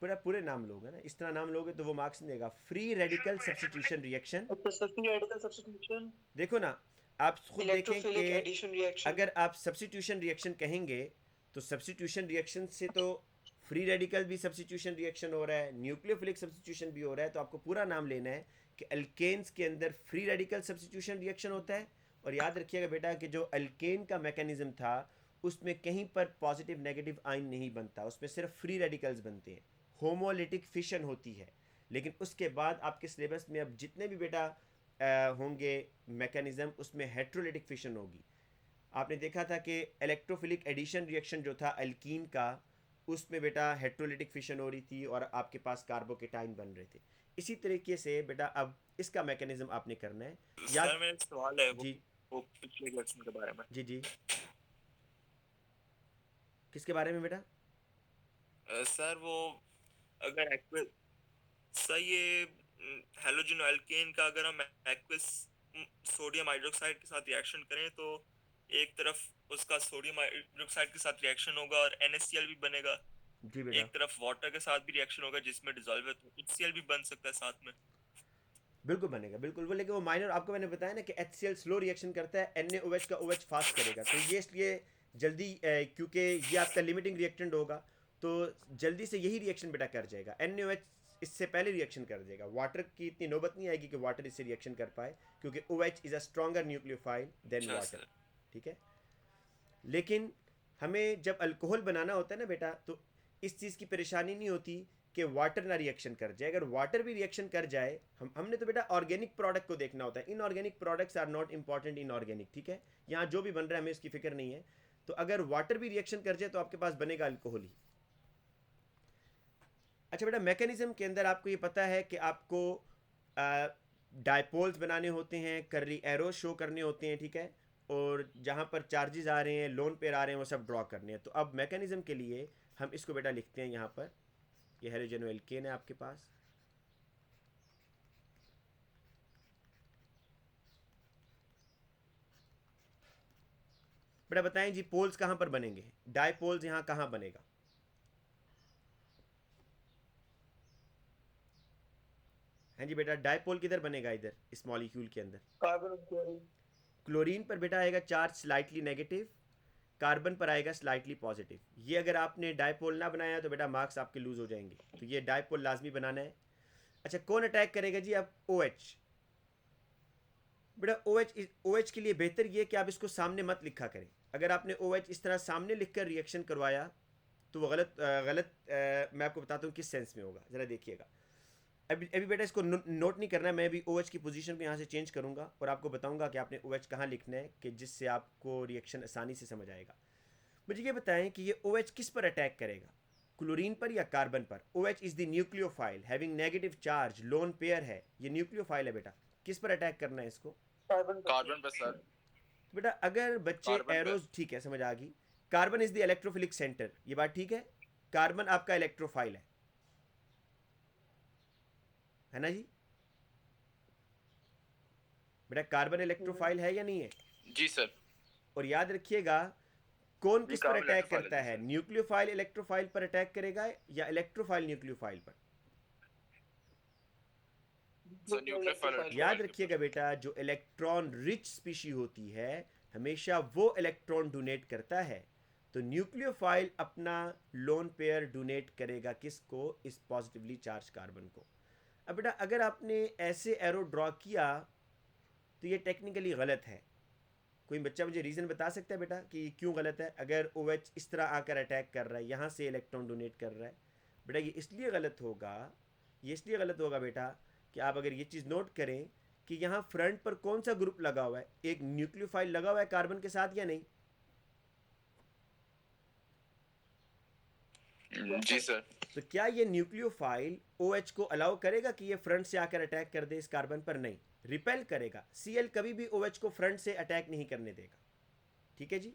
बेटा, पूरे नाम लोगे ना, इस तरह नाम लोगे तो वो मार्क्स नहीं देगा। Free radical substitution reaction, free radical substitution, देखो ना आप खुद देखें इलेक्ट्रोफिलिक कि एडिशन रिएक्शन। अगर आप सब्स्टिट्यूशन रिएक्शन कहेंगे तो सब्स्टिट्यूशन रिएक्शन से तो फ्री रेडिकल भी सब्स्टिट्यूशन रिएक्शन हो रहा है, न्यूक्लियोफिलिक सब्स्टिट्यूशन भी हो रहा है, तो आपको पूरा नाम लेना है कि अल्केन्स के अंदर फ्री रेडिकल सब्स्टिट्यूशन रिएक्शन होता है। और याद रखिएगा बेटा कि जो अल्केन का मैकेनिज्म था उसमें कहीं पर पॉजिटिव नेगेटिव आयन नहीं बनता, उसमें सिर्फ फ्री रेडिकल्स बनते हैं, होमोलिटिक फिशन होती है। लेकिन उसके बाद आपके सिलेबस में अब जितने भी बेटा होंगे मैकेनिज्म, उसमें हेट्रोलिटिक फिशन होगी। आपने देखा था कि इलेक्ट्रोफिलिक एडिशन रिएक्शन जो था अल्कीन का, उसमें बेटा हेट्रोलिटिक फिशन हो रही थी और आपके पास कार्बोकेटाइन बन रहे थे। इसी तरीके से बेटा अब इसका मैकेनिज्म आपने करना है। सर मेरा सवाल है जी वो पिछले क्वेश्चन के बारे में। जी जी, किसके बारे में बेटा? सर वो अगर एक्विस सर ये हैलोजन एल्केन का अगर हम एक्विस सोडियम हाइड्रोक्साइड के साथ रिएक्शन करें तो एक तरफ उसका सोडियम हाइड्रोक्साइड के साथ रिएक्शन होगा और NaCl भी बनेगा, जी बेटा, एक तरफ वाटर के साथ भी रिएक्शन होगा जिसमें डिसॉल्व है, तो HCl भी बन सकता है साथ में। बिल्कुल बनेगा, बिल्कुल वो, लेकिन वो माइनर, आपको मैंने बताया ना कि HCl स्लो रिएक्शन करता है, NaOH का OH फास्ट करेगा, तो ये इसलिए जल्दी क्योंकि ये आपका लिमिटिंग रिएक्टेंट होगा तो जल्दी से यही रिएक्शन बेटा कर जाएगा। NaOH इससे पहले रिएक्शन कर देगा, वाटर की इतनी नौबत नहीं आएगी कि वाटर इससे रिएक्शन कर पाए, क्योंकि OH is a stronger nucleophile than water, ठीक है। लेकिन हमें जब अल्कोहल बनाना होता है ना बेटा, तो इस चीज़ की परेशानी नहीं होती कि वाटर ना रिएक्शन कर जाए। अगर वाटर भी रिएक्शन कर जाए, हमने तो बेटा ऑर्गेनिक प्रोडक्ट को देखना होता है, inorganic products are not important in organic, ठीक है। यहाँ जो भी बन रहा है हमें इसकी फिक्र नहीं है। तो अगर वाटर भी रिएक्शन कर जाए तो आपके पास बनेगा अल्कोहल ही। अच्छा बेटा, मैकेनिज्म के अंदर आपको ये पता है कि आपको डायपोल्स बनाने होते हैं, कर्ली एरो शो करने होते हैं, ठीक है, और जहाँ पर चार्जेस आ रहे हैं, लोन पेयर आ रहे हैं, वो सब ड्रॉ करने हैं। तो अब मैकेनिज्म के लिए हम इसको बेटा लिखते हैं यहाँ पर, ये हैलोजन एल्केन है आपके पास, बेटा बताएं जी पोल्स कहाँ पर बनेंगे, डायपोल्स यहाँ कहाँ बनेगा? हाँ जी बेटा, डायपोल किधर बनेगा इधर इस मॉलिक्यूल के अंदर? कार्बन और क्लोरीन। क्लोरीन पर बेटा आएगा चार्ज स्लाइटली नेगेटिव, कार्बन पर आएगा स्लाइटली पॉजिटिव। ये अगर आपने डायपोल ना बनाया तो बेटा मार्क्स आपके लूज हो जाएंगे, तो ये डायपोल लाजमी बनाना है। अच्छा कौन अटैक करेगा जी? अब OH। बेटा OH के लिए बेहतर ये कि आप इसको सामने मत लिखा करें। अगर आपने OH इस तरह सामने लिखकर रिएक्शन करवाया तो वो गलत मैं आपको बताता हूँ किस सेंस में होगा, ज़रा देखिएगा। अभी बेटा इसको नोट नहीं करना है, मैं अभी OH की पोजीशन को यहाँ से चेंज करूँगा और आपको बताऊँगा कि आपने OH कहाँ लिखना है, कि जिससे आपको रिएक्शन आसानी से समझ आएगा। मुझे ये बताएं कि ये OH किस पर अटैक करेगा, क्लोरीन पर या कार्बन पर? OH is the nucleophile having negative charge, lone pair है, ये न्यूक्लियोफाइल है बेटा। किस पर अटैक करना है इसको? कार्बन पर सर। तो बेटा अगर बच्चे कार्बन पर। एरोज, ठीक है समझ आ गई, carbon is the electrophilic centre, ये बात ठीक है, कार्बन आपका इलेक्ट्रोफाइल है ना जी? बेटा कार्बन इलेक्ट्रोफाइल है या नहीं है? जी सर। और याद रखिएगा कौन किस पर कार्बन अटैक इलेक्ट्रोफाइल करता है, है, सर। न्यूक्लियोफाइल इलेक्ट्रोफाइल पर अटैक करेगा या इलेक्ट्रोफाइल न्यूक्लियोफाइल पर? Sir nucleophile. याद रखिएगा बेटा जो इलेक्ट्रॉन रिच स्पीशी होती है हमेशा वो इलेक्ट्रॉन डोनेट करता है, तो न्यूक्लियोफाइल अपना लोन पेयर डोनेट करेगा किसको? इस पॉजिटिवली चार्ज कार्बन को। अब बेटा अगर आपने ऐसे एरो ड्रॉ किया तो ये टेक्निकली गलत है। कोई बच्चा मुझे रीज़न बता सकता है बेटा कि क्यों गलत है? अगर OH इस तरह आकर अटैक कर रहा है, यहाँ से इलेक्ट्रॉन डोनेट कर रहा है, बेटा ये इसलिए गलत होगा बेटा कि आप अगर ये चीज़ नोट करें कि यहाँ फ्रंट पर कौन सा ग्रुप लगा हुआ है, एक न्यूक्लियोफाइल लगा हुआ है कार्बन के साथ या नहीं? जी सर। तो क्या ये न्यूक्लियोफाइल OH को अलाउ करेगा कि ये फ्रंट से आकर अटैक कर दे इस कार्बन पर? नहीं, रिपेल करेगा। Cl कभी भी OH को फ्रंट से अटैक नहीं करने देगा, ठीक है जी?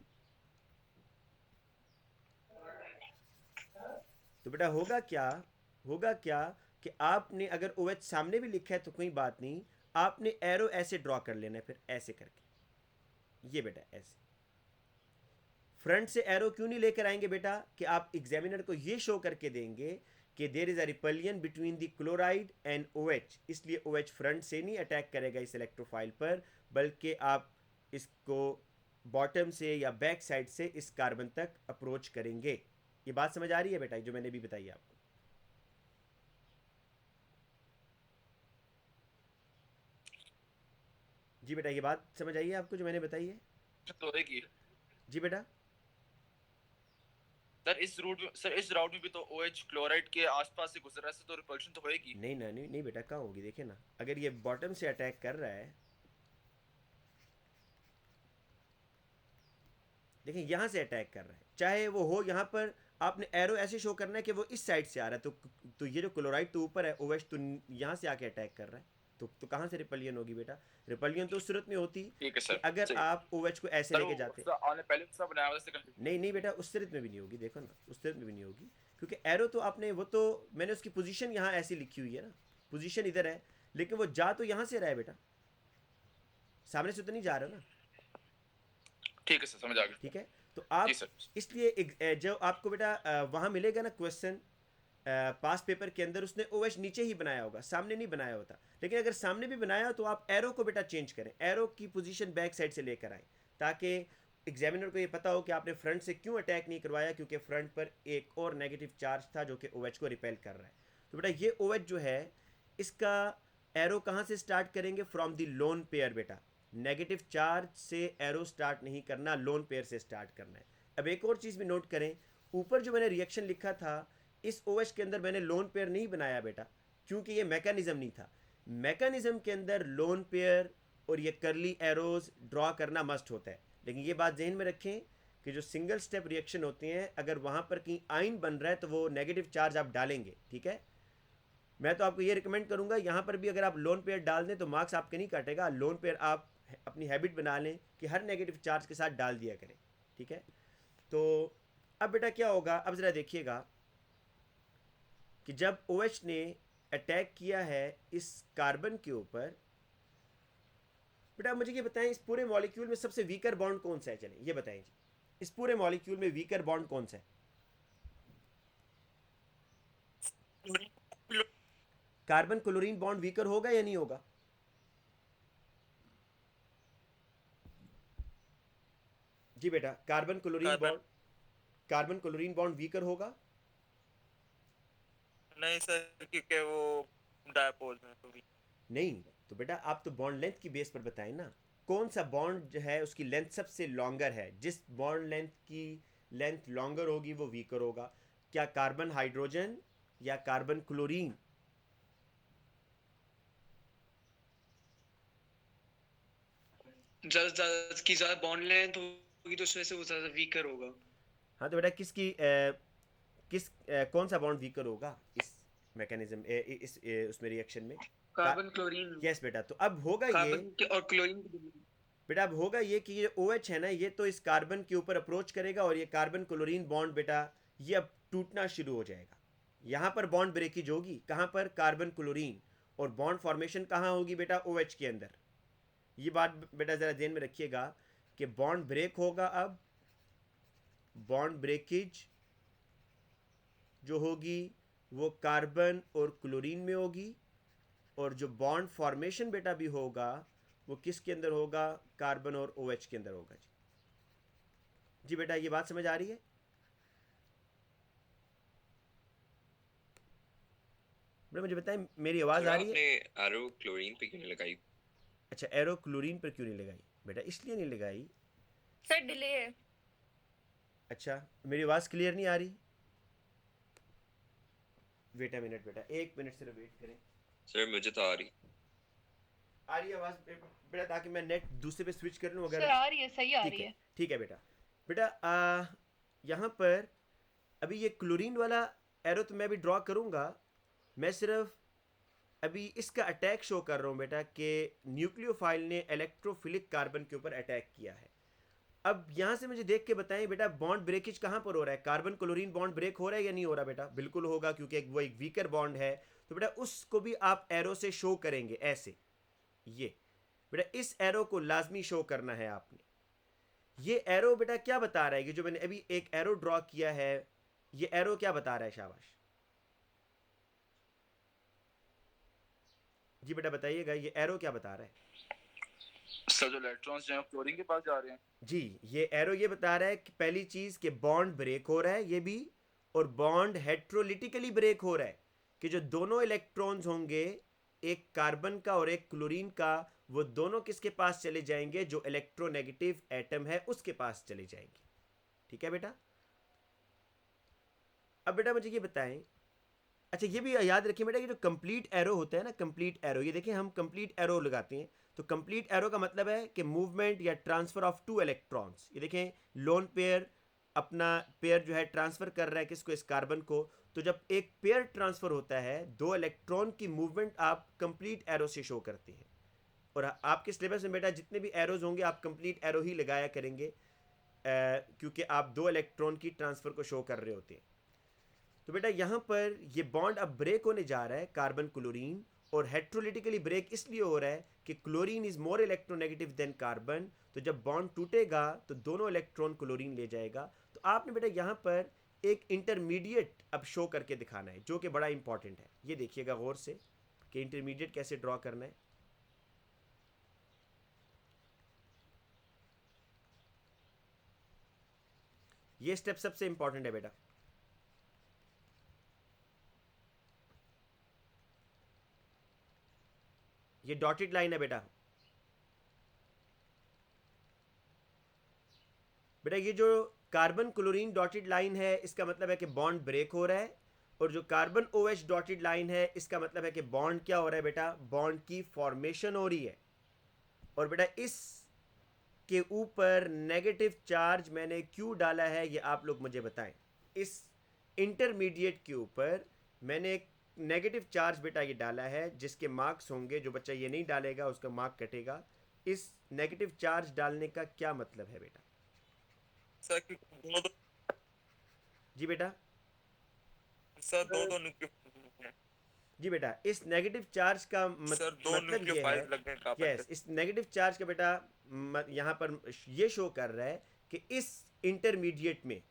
तो बेटा होगा क्या कि आपने अगर OH सामने भी लिखा है तो कोई बात नहीं, आपने एरो ऐसे ड्रॉ कर लेना है, फिर ऐसे करके, ये बेटा ऐसे फ्रंट से एरो क्यों नहीं लेकर आएंगे बेटा? कि आप एग्जामिनर को ये शो करके देंगे कि there is a repulsion between the chloride and OH, इसलिए OH फ्रंट से नहीं अटैक करेगा इस इलेक्ट्रोफाइल पर, बल्कि आप इसको बॉटम से या बैक साइड से इस कार्बन तक अप्रोच करेंगे। ये बात समझ आ रही है बेटा जो मैंने भी बताई आपको? जी बेटा ये बात समझ आई है आपको जो मैंने बताई है? तो है कि जी बेटा सर इस राउट में भी तो OH क्लोराइड के आसपास से गुजर रहा है, तो रिपल्शन तो होएगी। नहीं बेटा कहाँ होगी? देखिए ना, अगर ये बॉटम से अटैक कर रहा है, देखिए यहाँ से अटैक कर रहा है, चाहे वो हो यहाँ पर, आपने एरो ऐसे शो करना है कि वो इस साइड से आ रहा है, तो ये जो क्लोराइड तो ऊपर है, OH तो यहाँ से आके अटैक कर रहा है, तो कहाँ से रिपल्लियन होगी बेटा? रिपल्लियन तो उस सूरत में होती ठीक है सर। कि अगर आप OH को ऐसे लेके जाते। आपने पहले उसका बनाया हुआ था। नहीं बेटा उस सूरत में भी नहीं होगी, देखो ना उस सूरत में भी नहीं होगी, क्योंकि एरो तो आपने वो तो मैंने उसकी पोजीशन यहाँ ऐसी लिखी हुई है ना, पोजीशन इधर है, लेकिन वो जा तो यहाँ से रहा है बेटा, सामने से तो नहीं जा रहा ना। ठीक है सर समझ आ गया। ठीक है, तो आप इसलिए जो आपको बेटा वहाँ मिलेगा ना क्वेश्चन पास पेपर के अंदर, उसने OH नीचे ही बनाया होगा, सामने नहीं बनाया होता। लेकिन अगर सामने भी बनाया हो तो आप एरो को बेटा चेंज करें, एरो की पोजीशन बैक साइड से लेकर आए, ताकि एग्जामिनर को ये पता हो कि आपने फ्रंट से क्यों अटैक नहीं करवाया, क्योंकि फ्रंट पर एक और नेगेटिव चार्ज था जो कि OH को रिपेल कर रहा है। तो बेटा ये OH जो है इसका एरो कहाँ से स्टार्ट करेंगे? फ्रॉम द लोन पेयर बेटा, नेगेटिव चार्ज से एरो स्टार्ट नहीं करना, लोन पेयर से स्टार्ट करना है। अब एक और चीज़ भी नोट करें, ऊपर जो मैंने रिएक्शन लिखा था इस OH के अंदर मैंने लोन पेयर नहीं बनाया बेटा, क्योंकि ये मैकेनिज्म नहीं था। मैकेनिज्म के अंदर लोन पेयर और ये करली एरोज ड्रॉ करना मस्ट होता है, लेकिन ये बात जहन में रखें कि जो सिंगल स्टेप रिएक्शन होते हैं, अगर वहाँ पर कहीं आयन बन रहा है तो वो नेगेटिव चार्ज आप डालेंगे, ठीक है? मैं तो आपको ये रिकमेंड करूंगा, यहाँ पर भी अगर आप लोन पेयर डाल दें तो मार्क्स आपके नहीं काटेगा। लोन पेयर आप अपनी हैबिट बना लें कि हर नेगेटिव चार्ज के साथ डाल दिया करें, ठीक है। तो अब बेटा क्या होगा, अब ज़रा देखिएगा कि जब OH ने अटैक किया है इस कार्बन के ऊपर, बेटा मुझे ये बताएं इस पूरे मॉलिक्यूल में सबसे वीकर बॉन्ड कौन सा है? चलें ये बताएं जी, इस पूरे मॉलिक्यूल में वीकर बॉन्ड कौन सा है? कार्बन क्लोरीन बॉन्ड वीकर होगा या नहीं होगा? जी बेटा, कार्बन क्लोरीन बॉन्ड वीकर होगा? नहीं सर, क्योंकि वो डायपोल में तो भी नहीं। तो बेटा आप तो बॉन्ड लेंथ की बेस पर बताएं ना, कौन सा बॉन्ड जो है उसकी लेंथ सबसे लॉन्गर है? जिस बॉन्ड लेंथ की लेंथ लॉन्गर होगी वो वीकर होगा। क्या कार्बन हाइड्रोजन या कार्बन क्लोरीन? ज्यादा बॉन्ड लेंथ होगी तो उसमें से वो ज्यादा वीकर होगा। हाँ तो बेटा कौन सा बॉन्ड वीकर होगा इस मैकेनिज्म उसमें रिएक्शन में? Carbon chlorine. यस बेटा, तो अब होगा ये कार्बन और क्लोरीन। बेटा, अब होगा ये कि ये OH है ना, ये तो इस कार्बन के ऊपर अप्रोच करेगा और ये कार्बन क्लोरीन बॉन्ड बेटा ये अब टूटना शुरू हो जाएगा। यहाँ पर बॉन्ड ब्रेकेज होगी, कहाँ पर? Carbon chlorine. और बॉन्ड फॉर्मेशन कहाँ होगी बेटा? OH के अंदर। ये बात बेटा ज़रा ध्यान में रखिएगा कि बॉन्ड ब्रेक होगा। अब बॉन्ड ब्रेकेज जो होगी वो कार्बन और क्लोरीन में होगी, और जो बॉन्ड फॉर्मेशन बेटा भी होगा वो किसके अंदर होगा? कार्बन और OH के अंदर होगा। जी बेटा, ये बात समझ आ रही है? बेटा मुझे बताएं, मेरी आवाज़ आ रही है? आपने एरो क्लोरीन पे क्यों नहीं लगाई? अच्छा, एरो क्लोरीन पर क्यों नहीं लगाई? बेटा इसलिए नहीं लगाई सर डिले है। अच्छा, मेरी आवाज़ क्लियर नहीं आ रही? वेट अ मिनट बेटा, 1 मिनट सिर्फ वेट करें। सर मुझे तो आ रही रही आवाज़ बेटा, ताकि मैं नेट दूसरे पे स्विच कर लूँ अगर। सर आ रही है, सही आ ठीक रही है, है। ठीक है बेटा। यहाँ पर अभी ये क्लोरीन वाला एरो तो मैं भी ड्रॉ करूँगा, मैं सिर्फ अभी इसका अटैक शो कर रहा हूँ बेटा कि न्यूक्लियोफाइल ने इलेक्ट्रोफिलिक कार्बन के ऊपर अटैक किया है। अब यहाँ से मुझे देख के बताएं बेटा, बॉन्ड ब्रेकेज कहाँ पर हो रहा है? कार्बन क्लोरीन बॉन्ड ब्रेक हो रहा है या नहीं हो रहा बेटा? बिल्कुल होगा, क्योंकि वो एक वीकर बॉन्ड है। तो बेटा उसको भी आप एरो से शो करेंगे ऐसे। ये बेटा इस एरो को लाजमी शो करना है आपने। ये एरो बेटा क्या बता रहा है कि जो मैंने अभी एक एरो ड्रॉ किया है, ये एरो क्या बता रहा है? शाबाश जी बेटा बताइएगा, ये एरो क्या बता रहा है? सर जो इलेक्ट्रॉन्स जो हैं क्लोरीन के पास जा रहे हैं। जी, ये एरो ये बता रहा है कि पहली चीज कि बॉन्ड ब्रेक हो रहा है ये भी, और बॉन्ड हेट्रोलिटिकली ब्रेक हो रहा है कि जो दोनों इलेक्ट्रॉन्स होंगे, एक कार्बन का और एक क्लोरीन का, वो दोनों किसके पास चले जाएंगे? जो इलेक्ट्रोनेगेटिव एटम है उसके पास चले जाएंगे। ठीक है बेटा। अब बेटा मुझे ये बताएं, अच्छा ये भी याद रखिए बेटा, ये जो कंप्लीट एरो होता है ना, कंप्लीट एरो, ये देखें हम कंप्लीट एरो लगाते हैं तो कंप्लीट एरो का मतलब है कि मूवमेंट या ट्रांसफर ऑफ 2 इलेक्ट्रॉन्स। ये देखें लोन पेयर अपना पेयर जो है ट्रांसफर कर रहा है किसको? इस कार्बन को। तो जब एक पेयर ट्रांसफर होता है, 2 इलेक्ट्रॉन की मूवमेंट आप कंप्लीट एरो से शो करते हैं। और आपके सिलेबस में बेटा जितने भी एरोज होंगे आप कंप्लीट एरो ही लगाया करेंगे, क्योंकि आप 2 इलेक्ट्रॉन की ट्रांसफर को शो कर रहे होते हैं। तो बेटा यहाँ पर ये बॉन्ड अब ब्रेक होने जा रहा है कार्बन क्लोरीन, और हेट्रोलिटिकली ब्रेक इसलिए हो रहा है कि chlorine is more electronegative than carbon. तो जब बॉन्ड टूटेगा तो दोनों इलेक्ट्रॉन क्लोरीन ले जाएगा। तो आपने बेटा यहाँ पर एक इंटरमीडिएट अब शो करके दिखाना है, जो कि बड़ा इंपॉर्टेंट है। ये देखिएगा गौर से कि इंटरमीडिएट कैसे ड्रॉ करना है। ये स्टेप सबसे इंपॉर्टेंट है बेटा। ये डॉटेड लाइन है बेटा। बेटा ये जो कार्बन क्लोरीन डॉटेड लाइन है इसका मतलब है कि बॉन्ड ब्रेक हो रहा है, और जो कार्बन OH डॉटेड लाइन है इसका मतलब है कि बॉन्ड क्या हो रहा है बेटा? बॉन्ड की फॉर्मेशन हो रही है। और बेटा इस के ऊपर नेगेटिव चार्ज मैंने क्यों डाला है ये आप लोग मुझे बताएं। इस इंटरमीडिएट के ऊपर मैंने एक नेगेटिव चार्ज बेटा ये डाला है, जिसके मार्क्स होंगे, जो बच्चा ये नहीं डालेगा उसका मार्क कटेगा। इस नेगेटिव चार्ज डालने का क्या मतलब है बेटा? सर दो दो जी बेटा, सर दो दो न्यूक्लियोफाइल जी बेटा, इस नेगेटिव चार्ज का सर दो मतलब ये है, न्यूक्लियोफाइल लगने का यस, इस नेगेटिव चार्ज का बेटा यहाँ पर ये शो कर रहा है कि इस इंटरमीडिएट में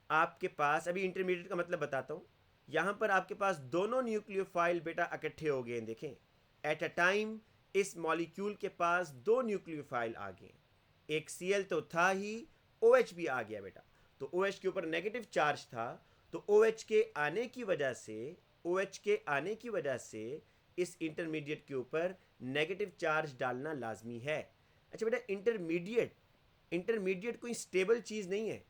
आपके पास, अभी इंटरमीडिएट का मतलब बताता हूँ, यहाँ पर आपके पास दोनों न्यूक्लियोफाइल बेटा इकट्ठे हो गए हैं। देखें, एट अ टाइम इस मॉलिक्यूल के पास दो न्यूक्लियोफाइल आ गए, एक Cl तो था ही, OH भी आ गया बेटा। तो OH के ऊपर नेगेटिव चार्ज था, तो OH के आने की वजह से, OH के आने की वजह से इस इंटरमीडिएट के ऊपर नेगेटिव चार्ज डालना लाजमी है। अच्छा बेटा, इंटरमीडिएट कोई स्टेबल चीज़ नहीं है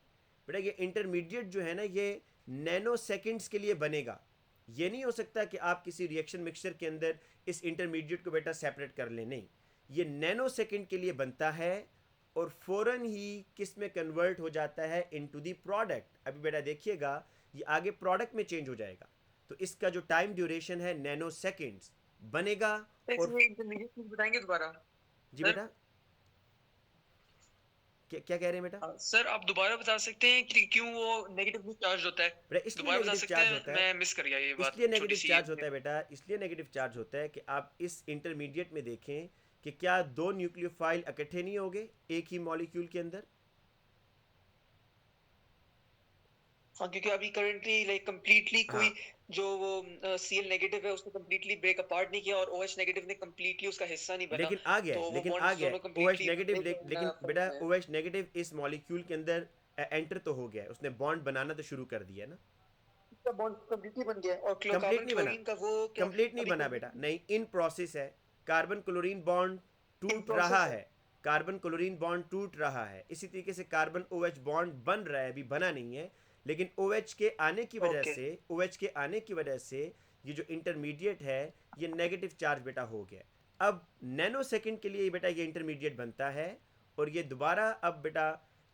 बेटा। ये इंटरमीडिएट जो है ना, ये नैनो सेकेंड्स के लिए बनेगा। ये नहीं हो सकता कि आप किसी रिएक्शन मिक्सचर के अंदर इस इंटरमीडिएट को बेटा सेपरेट कर लें, नहीं, ये नैनो सेकेंड के लिए बनता है और फ़ौरन ही किस में कन्वर्ट हो जाता है, इनटू द प्रोडक्ट। अभी बेटा देखिएगा, ये आगे प्रोडक्ट में चेंज हो जाएगा, तो इसका जो टाइम ड्यूरेशन है नैनो सेकेंड्स बनेगा। और इंटरमीडिएट बताएंगे दोबारा? जी बेटा, क्या कह रहे हैं बेटा? सर आप दोबारा बता सकते हैं कि क्यों वो नेगेटिव चार्ज होता है? बेटा इसलिए दोबारा बता नेगेटिव सकते चार्ज हैं, होता है, मैं मिस कर गया ये बात। इसलिए छोटी नेगेटिव सी चार्ज होता है बेटा, इसलिए नेगेटिव चार्ज होता है कि आप इस इंटरमीडिएट में देखें कि क्या दो न्यूक्लियोफाइल इकट्ठे नहीं होंगे एक ही मॉलिक्यूल के अंदर। हाँ, क्योंकि अभी करंटली लाइक कंप्लीटली कोई हाँ, जो वो Cl नेगेटिव है उसको कंप्लीटली ब्रेक अपार्ट नहीं किया और OH नेगेटिव ने कंप्लीटली उसका हिस्सा नहीं बना। लेकिन आ गया, तो वो लेकिन आ बॉन्ड्स गया दोनों OH कंप्लीटली नेगेटिव, ब्रेक लेकिन होना बेटा है। OH नेगेटिव इस मॉलिक्यूल के अंदर एंटर तो हो गया है, उसने बॉन्ड बनाना तो शुरू कर दिया ना। इसका बॉन्ड कंप्लीटली बन गया है और कंप्लीट कार्बन नहीं बना, क्लोरीन का वो क्या कंप्लीट नहीं अभी बना बेटा, नहीं, इन प्रोसेस है। कार्बन क्लोरीन बॉन्ड टूट process रहा है। है, कार्बन क्लोरीन बॉन्ड टूट रहा है, इसी तरीके से कार्बन OH बॉन्ड बन रहा है, अभी बना नहीं है, लेकिन OH के आने की वजह Okay. से, OH के आने की वजह से ये जो इंटरमीडिएट है ये नेगेटिव चार्ज बेटा हो गया। अब नैनो सेकंड के लिए बेटा ये इंटरमीडिएट बनता है और ये दोबारा अब बेटा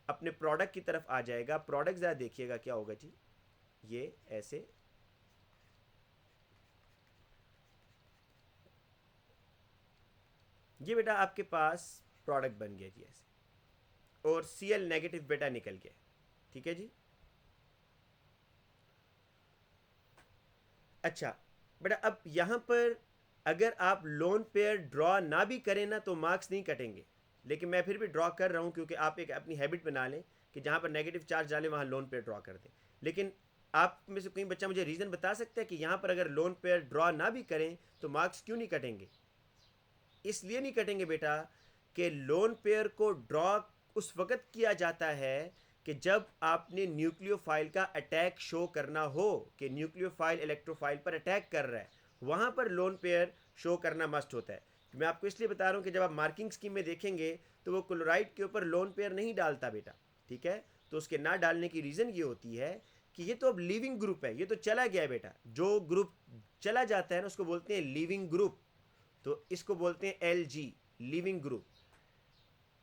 अपने प्रोडक्ट की तरफ आ जाएगा। प्रोडक्ट ज़रा देखिएगा क्या होगा जी, ये ऐसे, ये बेटा आपके पास प्रोडक्ट बन गया जी ऐसे, और Cl नेगेटिव बेटा निकल गया। ठीक है जी। अच्छा बेटा, अब यहाँ पर अगर आप लोन पेयर ड्रॉ ना भी करें ना तो मार्क्स नहीं कटेंगे, लेकिन मैं फिर भी ड्रॉ कर रहा हूँ क्योंकि आप एक अपनी हैबिट बना लें कि जहाँ पर नेगेटिव चार्ज डालें वहाँ लोन पेयर ड्रॉ कर दें। लेकिन आप में से कोई बच्चा मुझे रीज़न बता सकता है कि यहाँ पर अगर लोन पेयर ड्रॉ ना भी करें तो मार्क्स क्यों नहीं कटेंगे? इसलिए नहीं कटेंगे बेटा कि लोन पेयर को ड्रॉ उस वक़्त किया जाता है कि जब आपने न्यूक्लियोफाइल का अटैक शो करना हो कि न्यूक्लियोफाइल इलेक्ट्रोफाइल पर अटैक कर रहा है, वहाँ पर लोन पेयर शो करना मस्ट होता है। मैं आपको इसलिए बता रहा हूँ कि जब आप मार्किंग स्कीम में देखेंगे तो वो क्लोराइड के ऊपर लोन पेयर नहीं डालता बेटा, ठीक है। तो उसके ना डालने की रीज़न ये होती है कि ये तो अब लीविंग ग्रुप है, ये तो चला गया है बेटा। जो ग्रुप चला जाता है ना उसको बोलते हैं लीविंग ग्रुप, तो इसको बोलते हैं LG, लीविंग ग्रुप।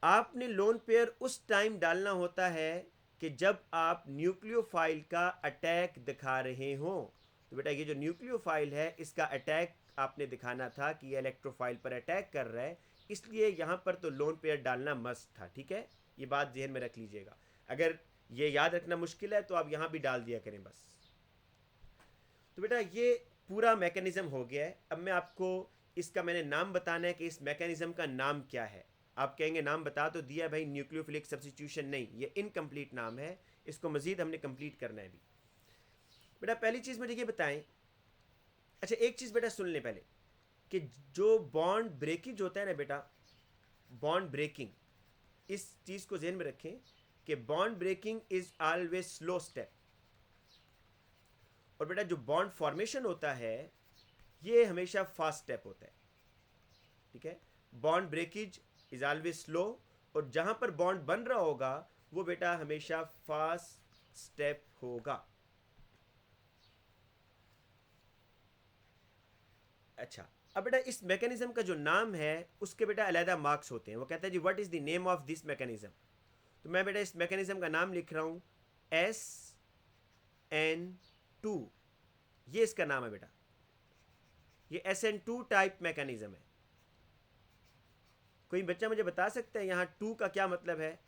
आपने लोन पेयर उस टाइम डालना होता है कि जब आप न्यूक्लियोफाइल का अटैक दिखा रहे हों। तो बेटा ये जो न्यूक्लियोफाइल है इसका अटैक आपने दिखाना था कि ये इलेक्ट्रोफाइल पर अटैक कर रहा है, इसलिए यहाँ पर तो लोन पेयर डालना मस्ट था। ठीक है, ये बात जहन में रख लीजिएगा। अगर ये याद रखना मुश्किल है तो आप यहाँ भी डाल दिया करें बस। तो बेटा ये पूरा मैकेनिज़्म हो गया है। अब मैं आपको इसका मैंने नाम बताना है कि इस मैकेनिज़्म का नाम क्या है। आप कहेंगे नाम बता तो दिया भाई, न्यूक्लियोफिलिक सब्स्टिट्यूशन, नहीं, ये इनकम्प्लीट नाम है, इसको मज़ीद हमने कंप्लीट करना है अभी। बेटा पहली चीज़ मुझे ये बताएं, अच्छा एक चीज़ बेटा सुन लें पहले, कि जो बॉन्ड ब्रेकिंग होता है ना बेटा, बॉन्ड ब्रेकिंग, इस चीज़ को जहन में रखें कि bond breaking is always slow step, और बेटा जो बॉन्ड फॉर्मेशन होता है ये हमेशा फास्ट स्टेप होता है। ठीक है, bond breakage is always slow, और जहां पर बॉन्ड बन रहा होगा वो बेटा हमेशा फास्ट स्टेप होगा। अच्छा, अब बेटा इस मैकेनिज्म का जो नाम है उसके बेटा अलहदा मार्क्स होते हैं। वो कहता है जी what is the name of this mechanism. तो मैं बेटा इस मैकेनिज्म का नाम लिख रहा हूं SN2, ये इसका नाम है बेटा, ये SN2 टाइप मैकेनिज्म है। कोई बच्चा मुझे बता सकता है यहाँ 2 का क्या मतलब है?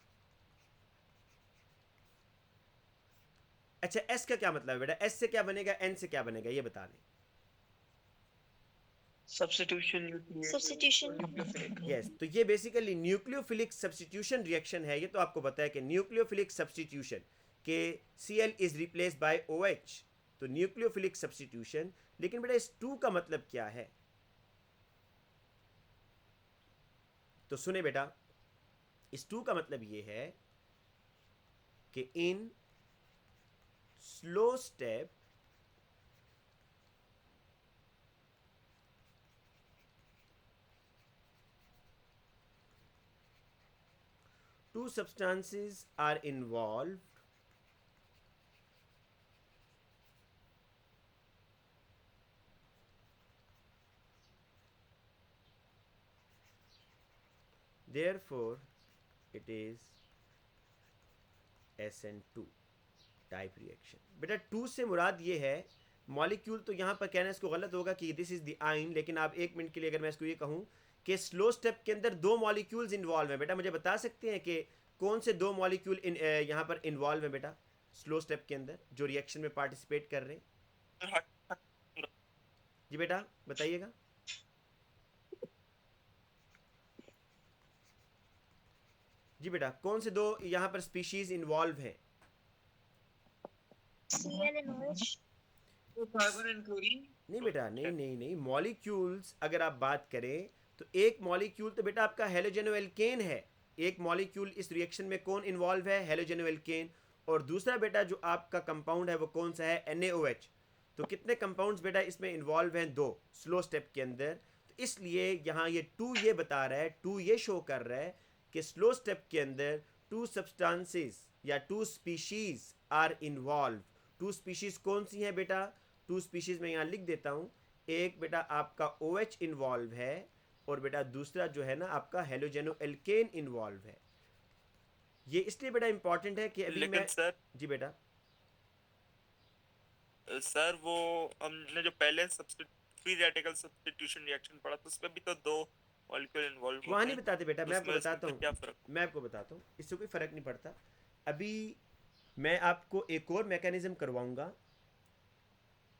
अच्छा, S का क्या मतलब है बेटा? S से क्या बनेगा, N से क्या बनेगा, ये बता दें। सब्स्टिट्यूशन यस, तो ये बेसिकली न्यूक्लियोफिलिक सब्स्टिट्यूशन रिएक्शन है। ये तो आपको पता है कि न्यूक्लियोफिलिक सब्स्टिट्यूशन के Cl is replaced by OH, तो न्यूक्लियोफिलिक सब्स्टिट्यूशन। लेकिन बेटा इस 2 का मतलब क्या है? तो सुने बेटा, इस 2 का मतलब ये है कि इन slow step two substances are involved therefore it is SN2 type reaction. बेटा 2 से मुराद ये है मॉलिक्यूल, तो यहाँ पर कहना इसको गलत होगा कि दिस इज द आइन, लेकिन आप एक मिनट के लिए अगर मैं इसको ये कहूँ कि स्लो स्टेप के अंदर 2 मॉलिक्यूल्स इन्वॉल्व हैं, बेटा मुझे बता सकते हैं कि कौन से 2 मॉलिक्यूल यहाँ पर इन्वॉल्व हैं बेटा स्लो स्टेप के अंदर जो रिएक्शन में पार्टिसिपेट कर रहे हैं? जी बेटा बताइएगा। जी बेटा कौन से 2 यहाँ पर स्पीशीज इन्वॉल्व हैं? Carbon and chlorine. नहीं बेटा, नहीं मॉलिक्यूल्स अगर आप बात करें तो एक मॉलिक्यूल तो बेटा आपका हेलोजेनोएल्केन है। एक मॉलिक्यूल इस रिएक्शन में कौन इन्वॉल्व है? हेलोजेनोएल्केन। और दूसरा बेटा जो आपका कंपाउंड है वो कौन सा है? NaOH। तो कितने कंपाउंड्स बेटा इसमें इन्वॉल्व हैं? 2 स्लो स्टेप के अंदर। तो इसलिए यहाँ ये 2 ये बता रहा है, 2 ये शो कर रहा है कि स्लो स्टेप के अंदर 2 सब्सटेंसेस या 2 स्पीशीज आर इन्वॉल्व। 2 स्पीशीज कौन सी हैं बेटा? 2 स्पीशीज मैं यहाँ लिख देता हूँ। एक बेटा आपका OH इन्वॉल्व है और बेटा दूसरा जो है ना आपका हेलोजेनोएल्केन इन्वॉल्व है। ये इसलिए बेटा इंपॉर्टेंट है कि अभी लेकिन मैं सर जी बेटा वो हमने जो पहले फ्री रेडिकल सब्स्टिट्यूशन रिएक्शन पढ़ा तो उसमें भी तो 2 मॉलिक्यूल इन्वॉल्व वहाँ होते नहीं हैं, बताते बेटा, तो मैं आपको उसमें बताता इसमें क्या हूँ, फर्क? मैं आपको बताता हूँ, इससे कोई फ़र्क नहीं पड़ता। अभी मैं आपको एक और मैकेनिज्म करवाऊंगा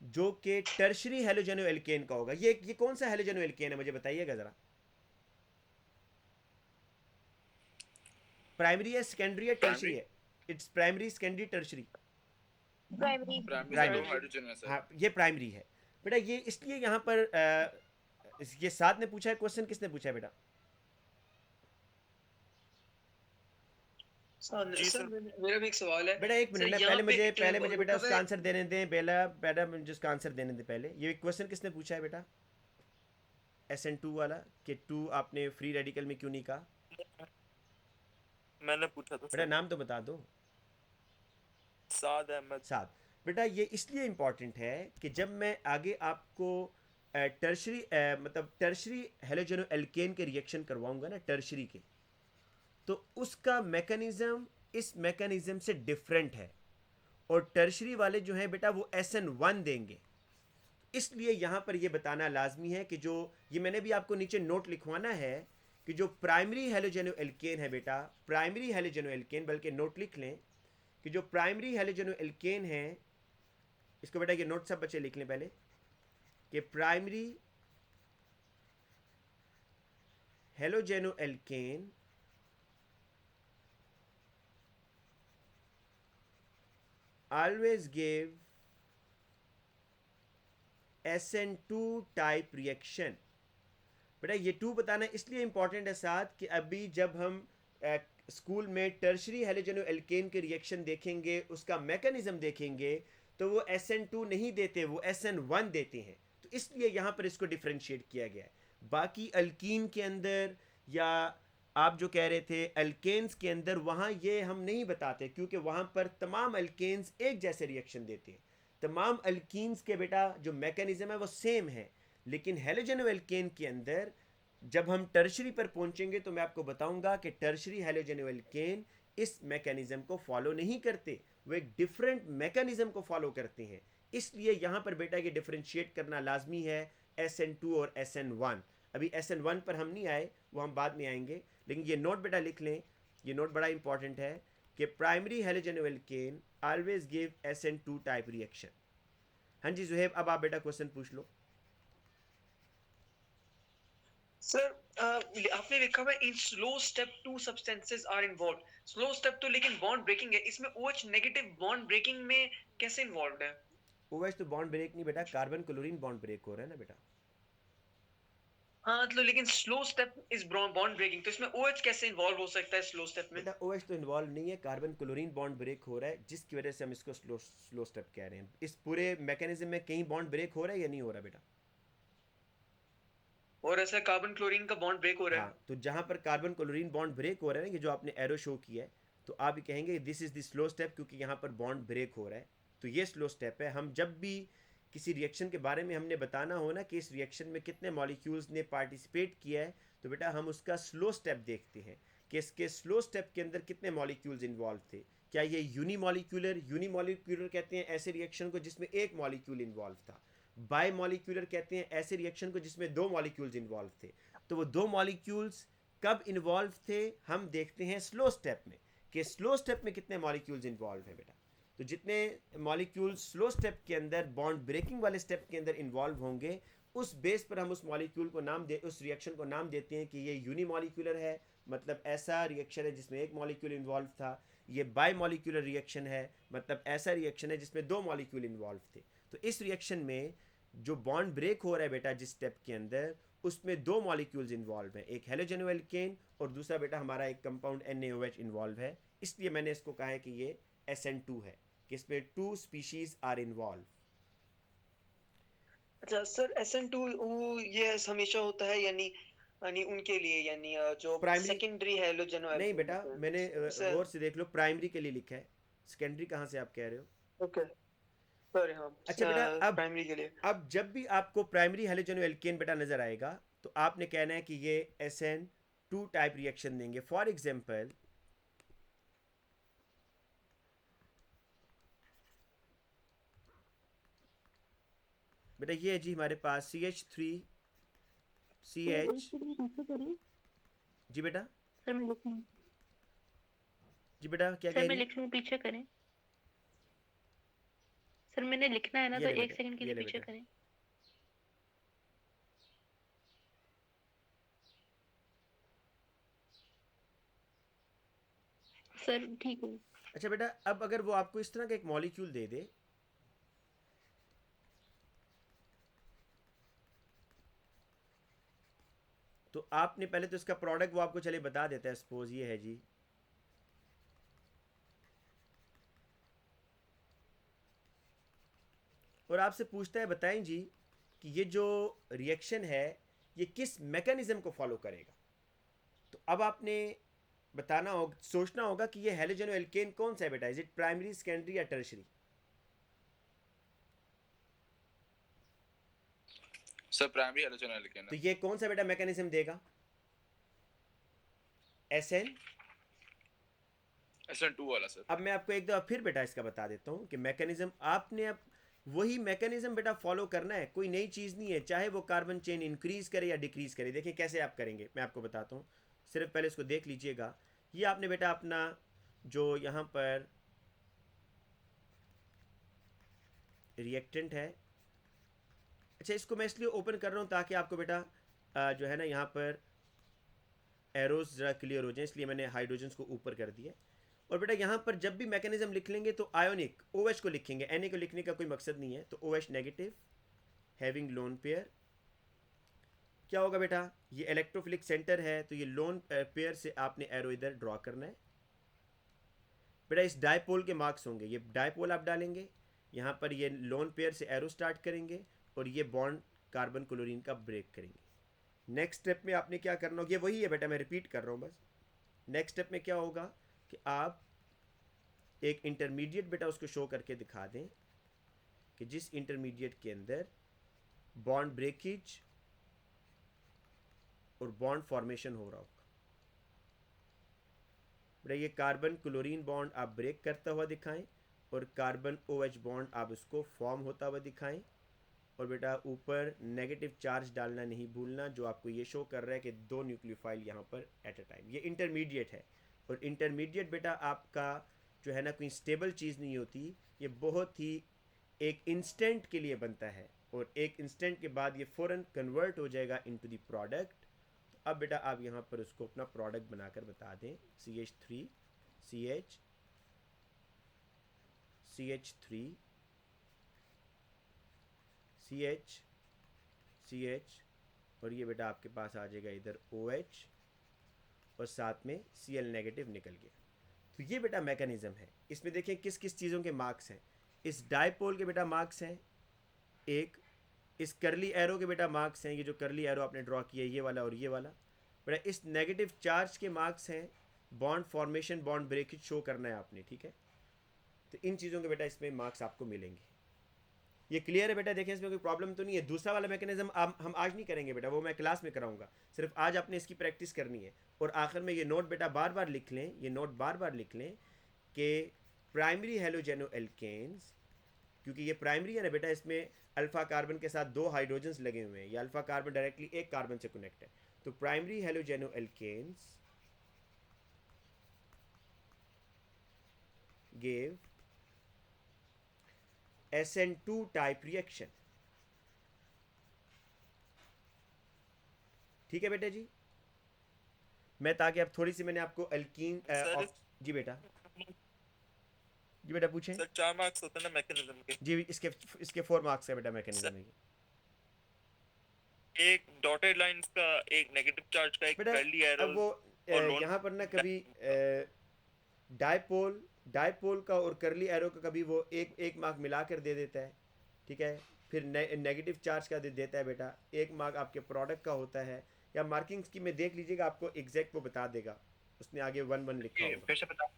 जो कि टर्शरी हेलोजेनोएल्केन का होगा। ये कौन सा हेलोजेनोएल्केन है मुझे बताइएगा ज़रा। प्राइमरी है, सेकेंडरी है, टर्शरी है? Its primary, secondary, tertiary. Primary primary. Hydrogen है सर। हाँ ये प्राइमरी है बेटा। ये इसलिए यहाँ पर ये साथ ने पूछा है क्वेश्चन, किसने पूछा है बेटा? सर मेरा भी एक सवाल है बेटा एक मिनट, सर, पहले मुझे बेटा उसका है- आंसर देने दें। बेटा मुझे उसका आंसर देने दें पहले। ये क्वेश्चन किसने पूछा है बेटा? SN2 वाला कि 2 आपने फ्री रेडिकल में क्यों नहीं कहा? मैंने पूछा था बेटा सर। नाम तो बता दो। साद अहमद। साथ बेटा ये इसलिए इम्पॉर्टेंट है कि जब मैं आगे आपको टर्शरी मतलब टर्शरी हेलोजेनोएल्केन के रिएक्शन करवाऊंगा ना टर्शरी के, तो उसका मैकेनिज्म इस मैकेनिज्म से डिफरेंट है और टर्शरी वाले जो हैं बेटा वो SN1 देंगे। इसलिए यहाँ पर ये बताना लाजमी है कि जो ये मैंने भी आपको नीचे नोट लिखवाना है कि जो प्राइमरी हेलोजेनोएल्केन है बेटा, प्राइमरी हेलोजेनोएल्केन, बल्कि नोट लिख लें कि जो प्राइमरी हेलोजेनोएल्केन है, इसको बेटा ये नोट सब बच्चे लिख लें पहले कि primary haloalkane always give SN2 type reaction. बेटा ये 2 बताना इसलिए इंपॉर्टेंट है साथ कि अभी जब हम स्कूल में टर्शरी हेलोजेनोएल्केन के रिएक्शन देखेंगे, उसका मैकेनिज्म देखेंगे, तो वो SN2 नहीं देते, वो SN1 देते हैं। तो इसलिए यहाँ पर इसको डिफ्रेंशिएट किया गया है। बाकी अल्कीन के अंदर या आप जो कह रहे थे अल्केन्स के अंदर, वहाँ ये हम नहीं बताते क्योंकि वहाँ पर तमाम अल्केन्स एक जैसे रिएक्शन देते हैं। तमाम अल्कीन्स के बेटा जो मैकेनिज्म है वो सेम है, लेकिन हेलोजेनोएल्केन के अंदर जब हम टर्शरी पर पहुंचेंगे तो मैं आपको बताऊंगा कि टर्शरी हेलोजेनोएल्केन इस मैकेनिज्म को फॉलो नहीं करते, वो एक डिफरेंट मैकेनिज्म को फॉलो करते हैं। इसलिए यहाँ पर बेटा ये डिफरेंशिएट करना लाजमी है SN2 और SN1। अभी SN1 पर हम नहीं आए, वो हम बाद में आएंगे, लेकिन ये नोट बेटा लिख लें, ये नोट बड़ा इंपॉर्टेंट है कि primary halogen alkane always give SN2 type reaction. हाँ जी जुहेब, अब आप बेटा क्वेश्चन पूछ लो। सर आपने लिखा हुआ है in slow step 2 substances are involve. Slow step तो लेकिन बॉन्ड ब्रेकिंग है, इसमें OH नेगेटिव बॉन्ड ब्रेकिंग में कैसे इन्वॉल्वड है? OH तो बॉन्ड ब्रेक नहीं बेटा, कार्बन क्लोरीन बॉन्ड ब्रेक हो रहा है ना बेटा। हाँ मतलब लेकिन slow step is bond breaking, तो इसमें OH कैसे इन्वॉल्व हो सकता है स्लो स्टेप में? बेटा OH तो इन्वॉल्व नहीं है, कार्बन क्लोरीन बॉन्ड ब्रेक हो रहा है, जिसकी वजह से हम इसको स्लो स्टेप कह रहे हैं। इस पूरे मैकेनिज्म में कहीं बॉन्ड ब्रेक हो रहा है या नहीं हो रहा बेटा? और ऐसा कार्बन क्लोरीन का बॉन्ड ब्रेक हो रहा है। हाँ, तो जहाँ पर कार्बन क्लोरीन बॉन्ड ब्रेक हो रहा है ना, ये जो आपने एरो शो किया है, तो आप ये कहेंगे this is the slow step, क्योंकि यहाँ पर बॉन्ड ब्रेक हो रहा है, तो ये स्लो स्टेप है। हम जब भी किसी रिएक्शन के बारे में हमने बताना हो ना कि इस रिएक्शन में कितने मॉलिक्यूल्स ने पार्टिसिपेट किया है, तो बेटा हम उसका स्लो स्टेप देखते हैं कि इसके स्लो स्टेप के अंदर कितने मॉलिक्यूल्स इन्वॉल्व थे। क्या ये यूनिमॉलिक्यूलर कहते हैं ऐसे रिएक्शन को जिसमें एक मॉलिक्यूल इन्वॉल्व था। बाय मॉलिक्यूलर कहते हैं ऐसे रिएक्शन को जिसमें दो मॉलिक्यूल्स इन्वॉल्व थे। तो वो दो मॉलिक्यूल्स कब इन्वॉल्व थे हम देखते हैं स्लो स्टेप में, कि स्लो स्टेप में कितने मॉलिक्यूल्स इन्वॉल्व हैं बेटा। तो जितने मॉलिक्यूल्स स्लो स्टेप के अंदर बॉन्ड ब्रेकिंग वाले स्टेप के अंदर इन्वॉल्व होंगे, उस बेस पर हम उस मॉलिक्यूल को उस रिएक्शन को नाम देते हैं कि ये यूनिमॉलिक्यूलर है, मतलब ऐसा रिएक्शन है जिसमें एक मॉलिक्यूल इन्वॉल्व था। ये बाय मॉलिक्यूलर रिएक्शन है, मतलब ऐसा रिएक्शन है जिसमें दो मॉलिक्यूल इन्वॉल्व थे। तो इस रिएक्शन में जो बॉन्ड ब्रेक हो रहा है बेटा जिस स्टेप के अंदर, उसमें दो मॉलिक्यूल्स इन्वॉल्व हैं, एक हेलोजनोएल्केन और दूसरा बेटा हमारा एक कंपाउंड NaOH इन्वॉल्व है। इसलिए मैंने इसको कहा है कि ये SN2 है, कि इसमें 2 स्पीशीज आर इन्वॉल्व। अच्छा सर, SN2 ये हमेशा होता है यानी उनके लिए, यानी जो सेकेंडरी हैलोजन नहीं बेटा, मैंने गौर से देख लो, प्राइमरी के लिए लिखा है, सेकेंडरी कहाँ से आप कह रहे हो? ओके सॉरी, हाँ अच्छा बेटा, अब प्राइमरी के लिए, अब जब भी आपको प्राइमरी हेलोजनोएल्केन बेटा नजर आएगा तो आपने कहना है कि ये SN2 टाइप रिएक्शन देंगे। फॉर एग्जांपल बेटा ये है जी हमारे पास CH3CH। जी बेटा, सर मैं लिख लूं? जी बेटा क्या कह सर मैं रही लिख लूं, पीछे करें? सर मैंने लिखना है ना, ये तो ले 1 बेटा, सेकंड के ये लिए ले पीछे बेटा। करें। सर ठीक है। अच्छा बेटा, अब अगर वो आपको इस तरह का एक मॉलिक्यूल दे दे, तो आपने पहले तो इसका प्रोडक्ट वो आपको चले बता देता है, सपोज ये है जी, और आपसे पूछता है बताएं जी कि ये जो रिएक्शन है ये किस मैकेनिज्म को फॉलो करेगा। तो अब आपने बताना होगा, सोचना होगा कि ये हेलोजनोएल्केन कौन सा है बेटा, इज इट प्राइमरी, सेकेंडरी या tertiary? Sir primary halogen alkane तो ये कौन सा बेटा मैकेनिज्म देगा? SN2 वाला सर। अब मैं आपको एक दफा फिर बेटा इसका बता देता हूँ कि मैकेनिज्म आपने अब वही मैकेनिज्म बेटा फॉलो करना है, कोई नई चीज़ नहीं है, चाहे वो कार्बन चेन इंक्रीज करे या डिक्रीज करे। देखिए कैसे आप करेंगे, मैं आपको बताता हूँ, सिर्फ पहले इसको देख लीजिएगा। ये आपने बेटा अपना जो यहाँ पर रिएक्टेंट है, अच्छा इसको मैं इसलिए ओपन कर रहा हूँ ताकि आपको बेटा जो है ना यहाँ पर एरोज ज़रा क्लियर हो जाए, इसलिए मैंने हाइड्रोजन्स को ऊपर कर दिया। और बेटा यहाँ पर जब भी मैकेनिज्म लिख लेंगे तो आयोनिक OH को लिखेंगे, Na को लिखने का कोई मकसद नहीं है। तो OH negative having lone pair, क्या होगा बेटा, ये इलेक्ट्रोफिलिक सेंटर है, तो ये लोन पेयर से आपने एरो इधर ड्रॉ करना है। बेटा इस डायपोल के मार्क्स होंगे, ये डायपोल आप डालेंगे, यहाँ पर ये लोन पेयर से एरो स्टार्ट करेंगे और ये बॉन्ड कार्बन क्लोरीन का ब्रेक करेंगे। नेक्स्ट स्टेप में आपने क्या करना होगा, ये वही है बेटा, मैं रिपीट कर रहा हूँ बस। नेक्स्ट स्टेप में क्या होगा कि आप एक इंटरमीडिएट बेटा उसको शो करके दिखा दें कि जिस इंटरमीडिएट के अंदर बॉन्ड ब्रेकेज और बॉन्ड फॉर्मेशन हो रहा होगा। बेटा ये कार्बन क्लोरीन बॉन्ड आप ब्रेक करता हुआ दिखाएं और कार्बन OH बॉन्ड आप उसको फॉर्म होता हुआ दिखाएं, और बेटा ऊपर नेगेटिव चार्ज डालना नहीं भूलना, जो आपको ये शो कर रहा है कि 2 न्यूक्लियोफाइल यहाँ पर एट अ टाइम। ये इंटरमीडिएट है, और इंटरमीडिएट बेटा आपका जो है ना कोई स्टेबल चीज़ नहीं होती, ये बहुत ही एक इंस्टेंट के लिए बनता है, और एक इंस्टेंट के बाद ये फ़ौरन कन्वर्ट हो जाएगा इनटू द प्रोडक्ट। तो अब बेटा आप यहाँ पर उसको अपना प्रोडक्ट बनाकर बता दें, CH3 CH CH3 CH CH, और ये बेटा आपके पास आ जाएगा इधर OH, और साथ में Cl नेगेटिव निकल गया। तो ये बेटा मैकेनिज़्म है। इसमें देखें किस किस चीज़ों के मार्क्स हैं। इस डायपोल के बेटा मार्क्स हैं एक, इस करली एरो के बेटा मार्क्स हैं, ये जो करली एरो आपने ड्रॉ किया ये वाला और ये वाला। बेटा इस नेगेटिव चार्ज के मार्क्स हैं, bond formation bond breakage show करना है आपने, ठीक है। तो इन चीज़ों के बेटा इसमें मार्क्स आपको मिलेंगे। ये क्लियर है बेटा, देखें इसमें कोई प्रॉब्लम तो नहीं है। दूसरा वाला मैकेनिज्म हम आज नहीं करेंगे बेटा, वो मैं क्लास में कराऊंगा, सिर्फ आज आपने इसकी प्रैक्टिस करनी है। और आखिर में ये नोट बेटा बार बार लिख लें, ये नोट बार बार लिख लें कि प्राइमरी हेलोजेनो एल्केन्स, क्योंकि ये प्राइमरी है ना बेटा, इसमें अल्फा कार्बन के साथ 2 हाइड्रोजन्स लगे हुए हैं, ये अल्फा कार्बन डायरेक्टली एक कार्बन से कनेक्ट है। तो primary halogeno alkanes gave SN2 type reaction. ठीक है बेटा जी, मैं ताकि अब थोड़ी सी मैंने आपको अल्कीन जी बेटा, जी बेटा पूछें। सर 4 मार्क्स होते हैं ना मैकेनिज्म के? जी इसके 4 मार्क्स है बेटा मैकेनिज्म के। एक डॉटेड लाइंस का, एक नेगेटिव चार्ज का, एक बेटा करली एरो। अब वो यहाँ पर ना कभी डायपोल का और करली एरो का कभी वो एक मार्क मिलाकर दे देता है, ठीक है। फिर नेगेटिव चार्ज का दे देता है बेटा, 1 मार्क आपके प्रोडक्ट का होता है, या मार्किंग स्कीम में देख लीजिएगा, आपको एग्जैक्ट वो बता देगा, उसने आगे 1-1 लिखा होगा। फिर से बता,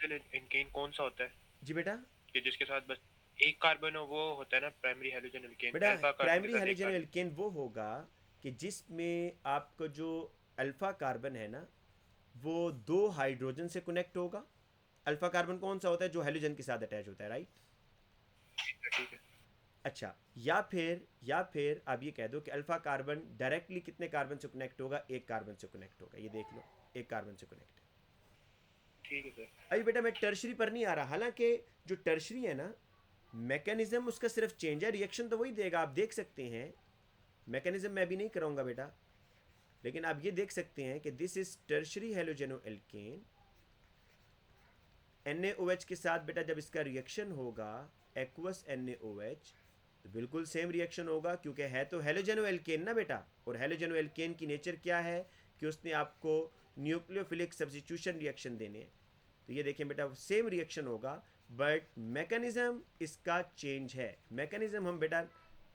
एल्केन कौन सा होता है जी बेटा? कि जिसके साथ बस एक कार्बन हो, वो होता है ना प्राइमरी हेलोजन एल्केन। बेटा प्राइमरी हेलोजन एल्केन वो होगा कि जिसमें आपका जो अल्फा कार्बन है ना, वो 2 हाइड्रोजन से कनेक्ट होगा। अल्फा कार्बन कौन सा होता है? जो हेलोजन के साथ अटैच होता है, राइट? ठीक है। अच्छा, या फिर आप ये कह दो कि अल्फा कार्बन डायरेक्टली कितने कार्बन से कनेक्ट होगा? 1 कार्बन से कनेक्ट होगा। ये देख लो, 1 कार्बन से कनेक्ट है। ठीक है सर। अभी बेटा मैं टर्शरी पर नहीं आ रहा, हालांकि जो टर्शरी है ना, मैकेनिज्म उसका सिर्फ चेंज है, रिएक्शन तो वही देगा। आप देख सकते हैं, मैकेनिज्म मैं अभी नहीं कराऊंगा बेटा, लेकिन आप ये देख सकते हैं कि this is tertiary halogeno alkane. NaOH के साथ बेटा जब इसका रिएक्शन होगा एक्वस NaOH, तो बिल्कुल सेम रिएक्शन होगा, क्योंकि है तो हेलोजेनो एल्केन ना बेटा। और हेलोजेनो एल्केन की नेचर क्या है कि उसने आपको न्यूक्लियोफिलिक सब्स्टिट्यूशन रिएक्शन देने हैं। तो ये देखें बेटा सेम रिएक्शन होगा, बट मैकेनिज्म इसका चेंज है। मैकेनिज्म हम बेटा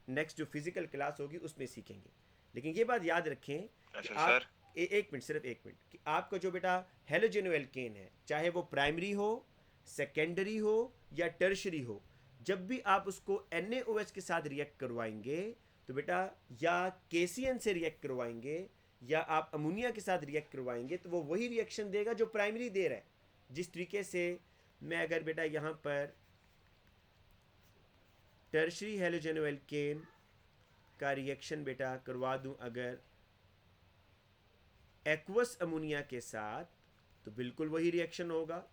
नेक्स्ट जो फिजिकल क्लास होगी उसमें सीखेंगे। लेकिन ये बात याद रखें कि आप एक मिनट, सिर्फ 1 मिनट, कि आपका जो बेटा हेलोजेनो एल्केन है, चाहे वो प्राइमरी हो, सेकेंडरी हो या टर्शरी हो, जब भी आप उसको NaOH के साथ रिएक्ट करवाएंगे तो बेटा या KCN से रिएक्ट करवाएंगे या आप अमोनिया के साथ रिएक्ट करवाएंगे, तो वो वही रिएक्शन देगा जो प्राइमरी दे रहा है। जिस तरीके से मैं अगर बेटा यहाँ पर टर्शरी हेलोजेनो एल्केन का रिएक्शन बेटा करवा दूं अगर एक्वस अमोनिया के साथ, तो बिल्कुल वही रिएक्शन होगा।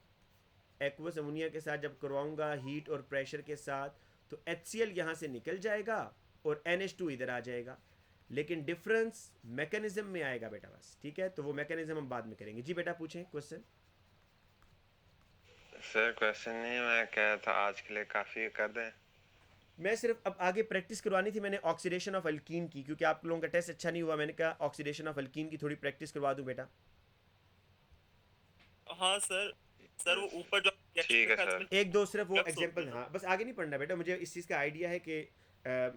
एक्वस अमोनिया के साथ जब करवाऊंगा हीट और प्रेशर के साथ, तो HCl यहाँ से निकल जाएगा और NH2 इधर आ जाएगा, लेकिन डिफरेंस मैकेनिज्म में आएगा बेटा बस, ठीक है। तो वो मैकेनिज्म हम बाद में करेंगे। जी बेटा पूछें क्वेश्चन। सर क्वेश्चन नहीं, मैं कह रहा था आज के लिए काफ़ी कर दें। मैं सिर्फ अब आगे प्रैक्टिस करवानी थी मैंने ऑक्सीडेशन ऑफ अल्कीन की, क्योंकि आप लोगों का टेस्ट अच्छा नहीं हुआ। मैंने कहा ऑक्सीडेशन ऑफ अल्कीन की थोड़ी प्रैक्टिस करवा दूं बेटा। हाँ सर वो ऊपर जो ठीक है सर। 1-2 सिर्फ वो एग्जांपल, हाँ बस आगे नहीं पढ़ना बेटा। मुझे इस चीज़ का आइडिया है कि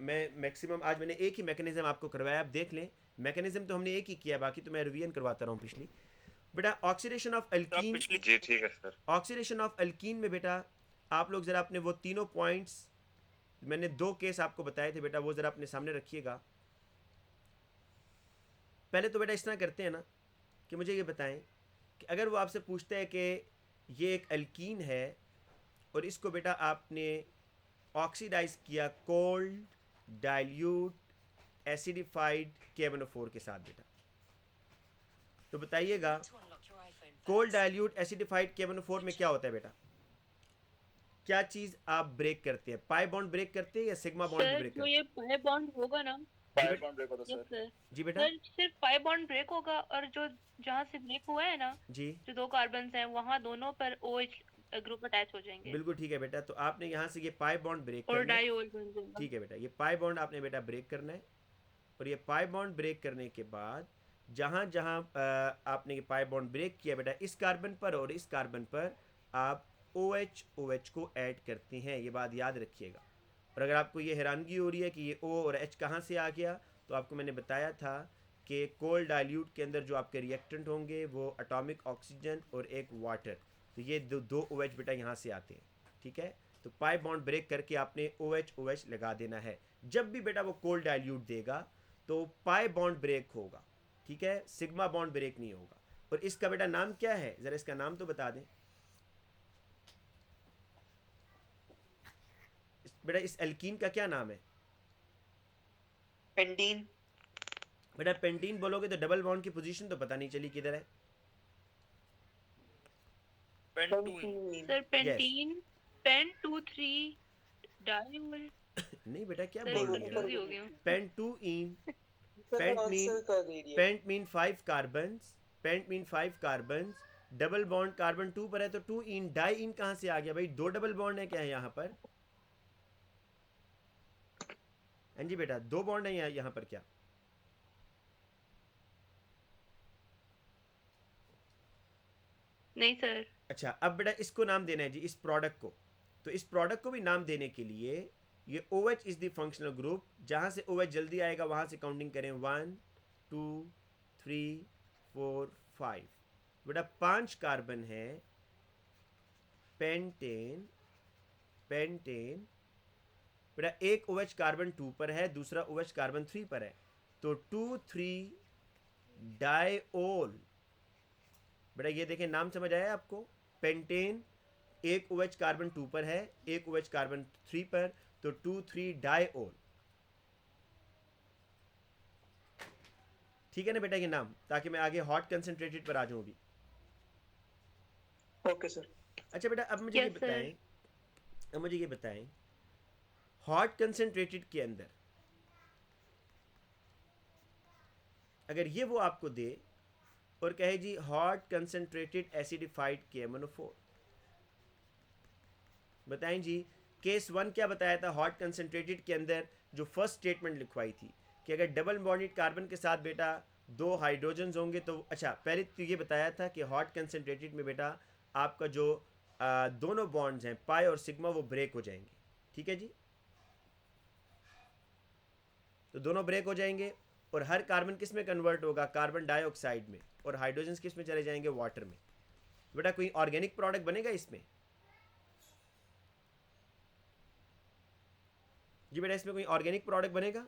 मैं मैक्सिमम आज मैंने एक ही मैकेनिज्म आपको करवाया, आप देख लें। मैकेनिज्म तो हमने एक ही किया, बाकी तो मैं रिवीजन करवाता रहा हूँ पिछली। बेटा ऑक्सीडेशन ऑफ अल्कीन, जी ठीक है सर। ऑक्सीडेशन ऑफ अल्कीन में बेटा आप लोग ज़रा अपने वो तीनों पॉइंट्स, मैंने 2 केस आपको बताए थे बेटा, वो ज़रा अपने सामने रखिएगा। पहले तो बेटा इस तरह करते हैं ना कि मुझे ये बताएं कि अगर वो आपसे पूछता है कि ये एक अल्कीन है और इसको बेटा आपने ऑक्सीडाइज किया कोल्ड डाइल्यूट एसिडिफाइड KMnO4 के साथ बेटा। तो बताइएगा कोल्ड डाइल्यूट एसिडिफाइड KMnO4 में क्या होता है बेटा? क्या चीज आप ब्रेक करते हैं? पाई बॉन्ड ब्रेक करते हैं या सिग्मा बॉन्ड सर ब्रेक जो करते ये पाई बॉन्ड होगा ना, पाई बॉन्ड ब्रेक होता है यस सर। सर, हैं? जी बेटा। सर सिर्फ पाई बॉन्ड ब्रेक होगा और जो जहाँ से ब्रेक हुआ है ना, जी जो दो कार्बन्स हैं वहाँ दोनों पर OH ग्रुप अटैच हो जाएंगे बिल्कुल ठीक है बेटा। तो आपने यहाँ से ये पाई बॉन्ड ब्रेक और करना है। डाइओल बन जाएगा। ठीक है बेटा, ये पाई बॉन्ड आपने बेटा ब्रेक करना है। और ये पाई बॉन्ड ब्रेक करने के बाद जहाँ जहाँ आपने ये पाई बॉन्ड ब्रेक किया बेटा, इस कार्बन पर और इस कार्बन पर आप OH को ऐड करते हैं, ये बात याद रखिएगा। और अगर आपको ये हैरानगी हो रही है कि ये O और H कहाँ से आ गया, तो आपको मैंने बताया था कि कोल्ड डाइल्यूट के अंदर जो आपके रिएक्टेंट होंगे वो एटॉमिक ऑक्सीजन और एक वाटर, तो ये दो OH बेटा यहाँ से आते हैं। ठीक है, तो पाई बॉन्ड ब्रेक करके आपने OH लगा देना है। जब भी बेटा वो कोल्ड डाइल्यूट देगा तो पाई बॉन्ड ब्रेक होगा, ठीक है, सिग्मा बॉन्ड ब्रेक नहीं होगा। और इसका बेटा नाम क्या है, ज़रा इसका नाम तो बता दें बेटा। इस एल्कीन का क्या नाम है पेंटीन। बेटा? पेंटीन बोलोगे तो डबल बॉन्ड की पोजीशन तो पता नहीं चली किधर है। Pentyne. Sir pentene pen 2,3 diol. नहीं बेटा, क्या सर बोल रही कंफ्यूज है? हो गया हूँ। Pentyne, pent mean 5 carbons, pent mean 5 carbons, double bond carbon 2 पर है तो 2 इन, डाई इन कहाँ से आ गया भाई? 2 डबल बॉन्ड है क्या है यहाँ पर? हाँ जी बेटा, 2 बॉन्ड है यहाँ पर क्या? नहीं सर। अच्छा, अब बेटा इसको नाम देना है जी, इस प्रोडक्ट को। तो इस प्रोडक्ट को भी नाम देने के लिए ये OH is the functional group. जहाँ से OH जल्दी आएगा वहाँ से काउंटिंग करें, 1 2 3 4 5। बेटा 5 कार्बन है पेंटेन, पेंटेन बेटा। एक OH कार्बन 2 पर है, दूसरा OH कार्बन 3 पर है, तो 2,3 डाइओल। बेटा ये देखें, नाम समझ आया आपको? पेंटेन, एक OH कार्बन 2 पर है, एक OH कार्बन 3 पर, तो 2,3 डाइओल। ठीक है ना बेटा ये नाम, ताकि मैं आगे हॉट कंसंट्रेटेड पर आ जाऊं भी। Okay sir. अच्छा बेटा, अब मुझे ये Yes, sir. बताएं, अब मुझे ये बताएं, हॉट कंसंट्रेटेड के अंदर अगर ये वो आपको दे और कहे जी हॉट कंसंट्रेटेड एसिडिफाइड KMnO4, बताएं जी। केस 1 क्या बताया था हॉट कंसंट्रेटेड के अंदर? जो फर्स्ट स्टेटमेंट लिखवाई थी कि अगर डबल बॉन्डेड कार्बन के साथ बेटा 2 हाइड्रोजन्स होंगे तो, अच्छा पहले तो ये बताया था कि हॉट कंसंट्रेटेड में बेटा आपका जो दोनों बॉन्ड्स हैं पाई और सिग्मा वो ब्रेक हो जाएंगे। ठीक है जी, तो दोनों ब्रेक हो जाएंगे और हर कार्बन किस में कन्वर्ट होगा? कार्बन डाइऑक्साइड में। और हाइड्रोजन्स किस में चले जाएंगे? वाटर में। बेटा कोई ऑर्गेनिक प्रोडक्ट बनेगा इसमें? जी बेटा, इसमें कोई ऑर्गेनिक प्रोडक्ट बनेगा?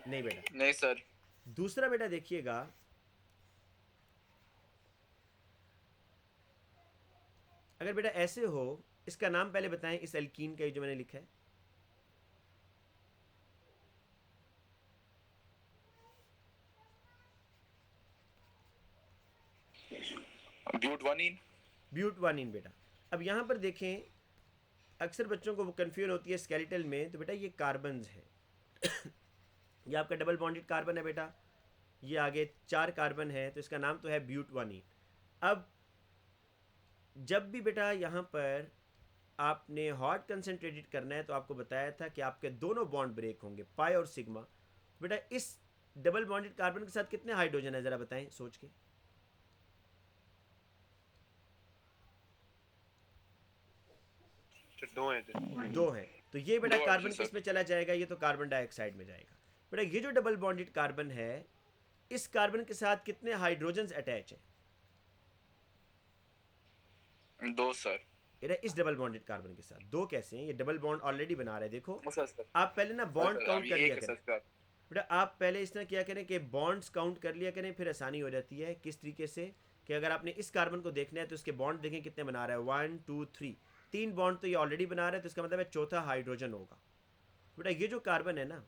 नहीं बेटा। नहीं सर। दूसरा बेटा देखिएगा, अगर बेटा ऐसे हो, इसका नाम पहले बताएं, इस एल्कीन का जो मैंने लिखा है। ब्यूटवानीन। ब्यूटवानीन बेटा। अब यहाँ पर देखें, अक्सर बच्चों को वो कन्फ्यूजन होती है स्केलेटल में, तो बेटा ये कार्बन्स है ये आपका डबल बॉन्डेड कार्बन है बेटा, ये आगे 4 कार्बन है, तो इसका नाम तो है ब्यूटवानीन। अब जब भी बेटा यहाँ पर आपने हॉट कंसंट्रेटेड करना है तो आपको बताया था कि आपके दोनों बॉन्ड ब्रेक होंगे, पाई और सिग्मा। बेटा इस डबल बॉन्डेड कार्बन के साथ कितने हाइड्रोजन है, ज़रा बताएं सोच के। दो हैं, तो ये बेटा दो कार्बन ऑप्शन किस में चला जाएगा? ये तो कार्बन डाइऑक्साइड में जाएगा। बेटा ये जो डबल बॉन्डेड कार्बन है, इस कार्बन के साथ कितने हाइड्रोजन्स अटैच हैं? 2 सर। बेटा इस डबल बॉन्डेड कार्बन के साथ 2 कैसे हैं? ये डबल बॉन्ड ऑलरेडी बना रहा है, देखो। सर आप पहले ना बॉन्ड काउंट कर लिया करें सर। बेटा, आप पहले इस तरह किया करें कि बॉन्ड्स काउंट कर लिया करें, फिर आसानी हो जाती है। किस तरीके से कि अगर आपने इस कार्बन को देखना है तो इसके बॉन्ड देखें कितने बना रहा है, 1 2 3, 3 बॉन्ड तो ये ऑलरेडी बना रहा है, तो इसका मतलब है चौथा हाइड्रोजन होगा। बेटा ये जो कार्बन है ना,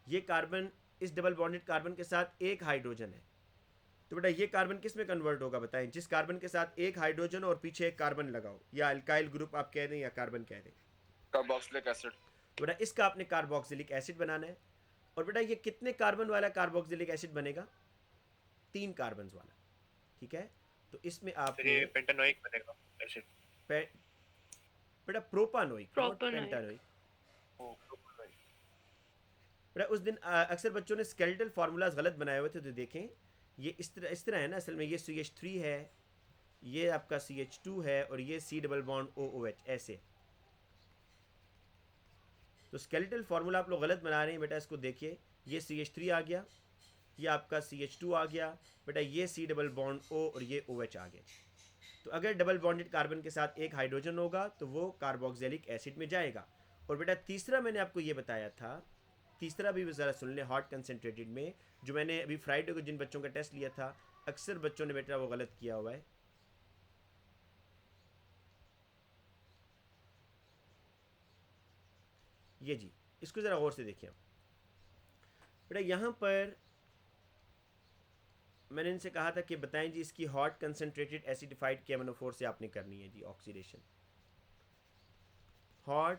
ये कार्बन इस डबल बॉन्डेड कार्बन के साथ एक हाइड्रोजन है, तो बेटा ये कार्बन किस में कन्वर्ट होगा बताएं? जिस कार्बन के साथ एक हाइड्रोजन और पीछे एक कार्बन लगाओ, या अल्काइल ग्रुप आप कह दें या कार्बन कह दें, कार्बोक्सिलिक एसिड। तो बेटा इसका आपने कार्बोक्सिलिक एसिड बनाना है। और बेटा ये कितने कार्बन वाला कार्बोक्सिलिक एसिड बनेगा? 3 कार्बन वाला, ठीक है। तो इसमें आपने ये पेंटानोइक बनेगा एसिड। बेटा प्रोपानोइक, प्रोपानोइक। पेंटानोइक। बेटा उस दिन अक्सर बच्चों ने स्केलेटल फार्मूलाज गलत बनाए हुए थे, तो देखें ये इस तरह है ना, असल में ये CH3 है, ये आपका CH2 है, और ये C डबल बॉन्ड OOH ऐसे। तो स्केलेटल फार्मूला आप लोग गलत बना रहे हैं बेटा, इसको देखिए, ये CH3 आ गया, ये आपका CH2 आ गया, बेटा ये C डबल बॉन्ड O और ये OH आ गया। तो अगर डबल बॉन्डेड कार्बन के साथ एक हाइड्रोजन होगा तो वो कार्बोक्सिलिक एसिड में जाएगा। और बेटा तीसरा मैंने आपको ये बताया था, तीसरा भी ज़रा सुन लें, हॉट कंसनट्रेटेड में, जो मैंने अभी फ्राइडे को जिन बच्चों का टेस्ट लिया था, अक्सर बच्चों ने बेटा वो गलत किया हुआ है। ये जी, इसको ज़रा गौर से देखिए बेटा, यहाँ पर मैंने इनसे कहा था कि बताएं जी इसकी हॉट कंसनट्रेटेड एसिडिफाइड KMnO4 से आपने करनी है जी oxidation. Hot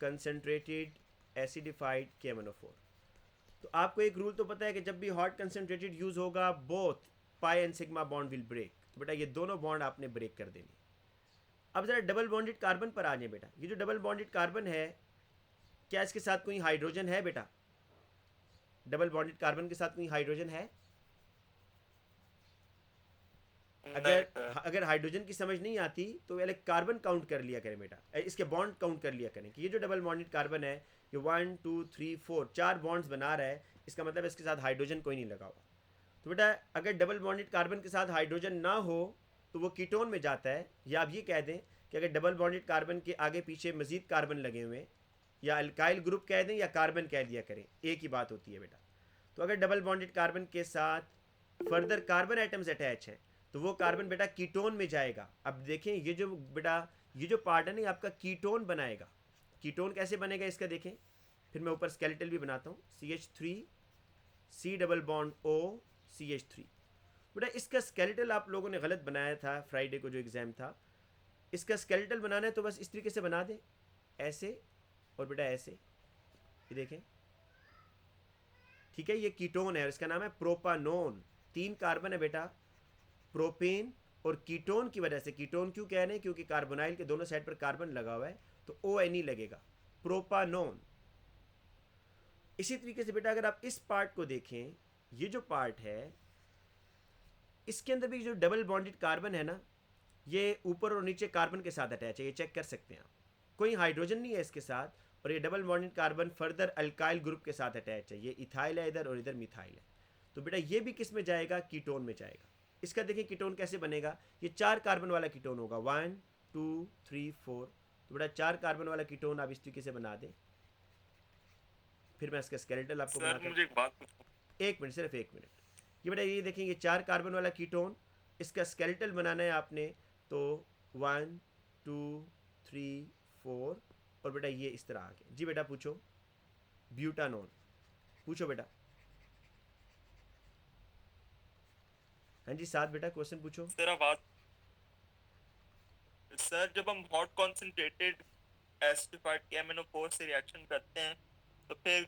concentrated acidified KMnO4। तो आपको एक रूल तो पता है कि जब भी हॉट कंसनट्रेटेड यूज़ होगा, both pi and sigma bond will break. तो बेटा ये दोनों बॉन्ड आपने ब्रेक कर देने। अब ज़रा डबल बॉन्डेड कार्बन पर आ जाए बेटा। ये जो डबल बॉन्डेड कार्बन है, क्या इसके साथ कोई हाइड्रोजन है बेटा? डबल बॉन्डेड कार्बन के साथ कोई हाइड्रोजन है? अगर हाइड्रोजन की समझ नहीं आती तो पहले कार्बन काउंट कर लिया करें बेटा, इसके बॉन्ड काउंट कर लिया करें कि ये जो डबल बॉन्डेड कार्बन है, ये 1 2 3 4 4 बॉन्ड्स बना रहा है, इसका मतलब इसके साथ हाइड्रोजन कोई नहीं लगा हुआ। तो बेटा अगर डबल बॉन्डेड कार्बन के साथ हाइड्रोजन ना हो तो वो कीटोन में जाता है, या आप ये कह दें कि अगर डबल बॉन्डेड कार्बन के आगे पीछे मजीद कार्बन लगे हुए, या अल्काइल ग्रुप कह दें या कार्बन कह दिया करें, एक ही बात होती है बेटा। तो अगर डबल बॉन्डेड कार्बन के साथ फर्दर कार्बन एटम्स अटैच हैं तो वो कार्बन बेटा कीटोन में जाएगा। अब देखें ये जो बेटा ये जो पार्ट है ना, ये आपका कीटोन बनाएगा। कीटोन कैसे बनेगा इसका देखें, फिर मैं ऊपर स्केलेटल भी बनाता हूँ, CH3 C double bond O CH3। बेटा इसका स्केलेटल आप लोगों ने गलत बनाया था फ्राइडे को जो एग्ज़ाम था। इसका स्केलेटल बनाना है तो बस इस तरीके से बना दें, ऐसे और बेटा ऐसे, ये देखें, ठीक है। ये कीटोन है और इसका नाम है प्रोपानोन। 3 कार्बन है बेटा, प्रोपेन और कीटोन की वजह से। कीटोन क्यों कह रहे हैं? क्योंकि कार्बोनाइल के दोनों साइड पर कार्बन लगा हुआ है, तो ONE लगेगा, प्रोपानोन। इसी तरीके से बेटा अगर आप इस पार्ट को देखें, ये जो पार्ट है इसके अंदर भी जो डबल बॉन्डेड कार्बन है ना, ये ऊपर और नीचे कार्बन के साथ अटैच है, ये चेक कर सकते हैं आप। कोई हाइड्रोजन नहीं है इसके साथ, और ये double bonded carbon further alkyl group के साथ अटैच है, ये इथाइल है इधर और इधर मिथाइल है। तो बेटा ये भी किस में जाएगा? कीटोन में जाएगा। इसका देखिए कीटोन कैसे बनेगा, ये 4 कार्बन वाला कीटोन होगा, 1 2 3 4। तो बेटा 4 कार्बन वाला कीटोन आप इस तरीके से बना दें, फिर मैं इसका स्केलेटल आपको सर मुझे एक बात पूछो। एक मिनट, सिर्फ 1 मिनट। ये बेटा ये देखें, ये 4 कार्बन वाला कीटोन, इसका स्केलेटल बनाना है आपने, तो 1 2 3 4 और बेटा ये इस तरह आ गया जी। बेटा पूछो, ब्यूटानोन पूछो बेटा। हाँ जी साथ बेटा क्वेश्चन पूछो। सर आवाज, सर जब हम हॉट कॉन्सेंट्रेटेड एसिडिफाइड KMnO4 से रिएक्शन करते हैं तो फिर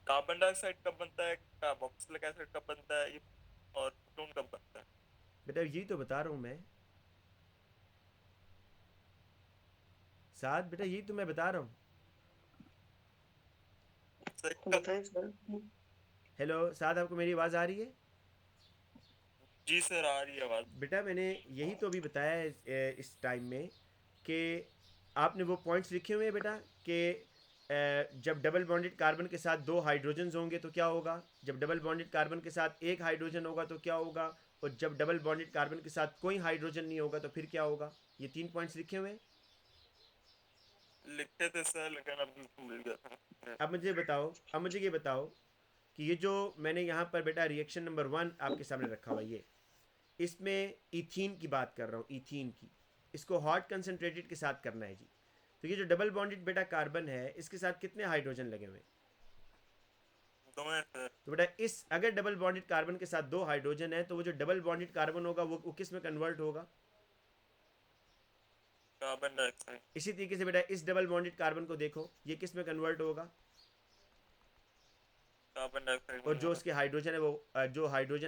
कार्बन डाइऑक्साइड कब बनता है, कार्बोक्सिलिक एसिड कब बनता है, और कीटोन कब बनता है? बेटा यही तो बता रहा हूँ मैं साथ, बेटा यही तो मैं बता रहा हूँ। बताएं सर। हेलो साथ, आपको मेरी आवाज़ आ रही है? जी सर आ रही है आवाज। बेटा मैंने यही तो अभी बताया है इस टाइम में कि आपने वो पॉइंट्स लिखे हुए हैं बेटा कि जब डबल बॉन्डेड कार्बन के साथ 2 हाइड्रोजन्स होंगे तो क्या होगा, जब डबल बॉन्डेड कार्बन के साथ 1 हाइड्रोजन होगा तो क्या होगा, और जब डबल बॉन्डेड कार्बन के साथ कोई हाइड्रोजन नहीं होगा तो फिर क्या होगा। ये 3 पॉइंट्स लिखे हुए हैं। लिखते थे सर लेकिन अब भूल गया था। अब मुझे ये बताओ कि ये जो मैंने यहाँ पर बेटा रिएक्शन नंबर 1 आपके सामने रखा हुआ, ये इसमें इथीन की बात कर रहा हूँ, इथीन की। इसको हॉट कंसनट्रेटेड के साथ करना है जी। तो ये जो डबल बॉन्डेड बेटा कार्बन है, इसके साथ कितने हाइड्रोजन लगे हुए हैं? तो बेटा इस अगर डबल बॉन्डेड कार्बन के साथ 2 हाइड्रोजन है, तो वो जो डबल बॉन्डेड कार्बन होगा वो किस में कन्वर्ट होगा? Carbon dioxide. इसी तरीके से बेटा इस डबल बॉन्डेड कार्बन को देखो, ये किस में कन्वर्ट होगा? Carbon dioxide. और जो उसके हाइड्रोजन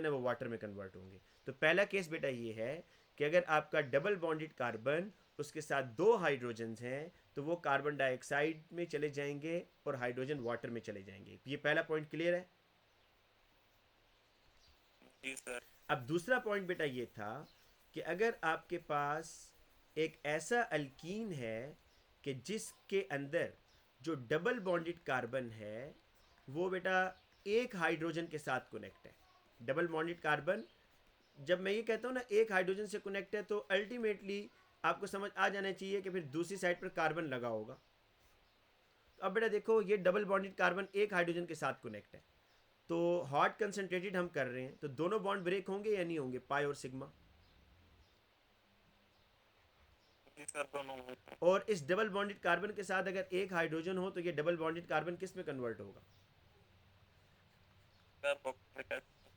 है वो वाटर में कन्वर्ट होंगे। तो पहला केस बेटा ये है कि अगर आपका डबल बॉन्डेड कार्बन उसके साथ 2 हाइड्रोजन हैं, तो वो कार्बन डाइऑक्साइड में चले जाएंगे और हाइड्रोजन वाटर में चले जाएंगे। ये पहला पॉइंट क्लियर है? जी सर। अब दूसरा पॉइंट बेटा ये था कि अगर आपके पास एक ऐसा अल्कीन है कि जिसके अंदर जो डबल बॉन्डेड कार्बन है वो बेटा एक हाइड्रोजन के साथ कनेक्ट है। डबल बॉन्डेड कार्बन, जब मैं ये कहता हूँ ना एक हाइड्रोजन से कनेक्ट है, तो अल्टीमेटली आपको समझ आ जाना चाहिए कि फिर दूसरी साइड पर कार्बन लगा होगा। तो अब बेटा देखो, ये डबल बॉन्डेड कार्बन एक हाइड्रोजन के साथ कनेक्ट है, तो हॉट कंसनट्रेटेड हम कर रहे हैं, तो दोनों बॉन्ड ब्रेक होंगे या नहीं होंगे? पाई और सिग्मा। और इस डबल बॉन्डेड कार्बन के साथ अगर एक हाइड्रोजन हो, तो ये डबल बॉन्डेड कार्बन किस में कन्वर्ट होगा?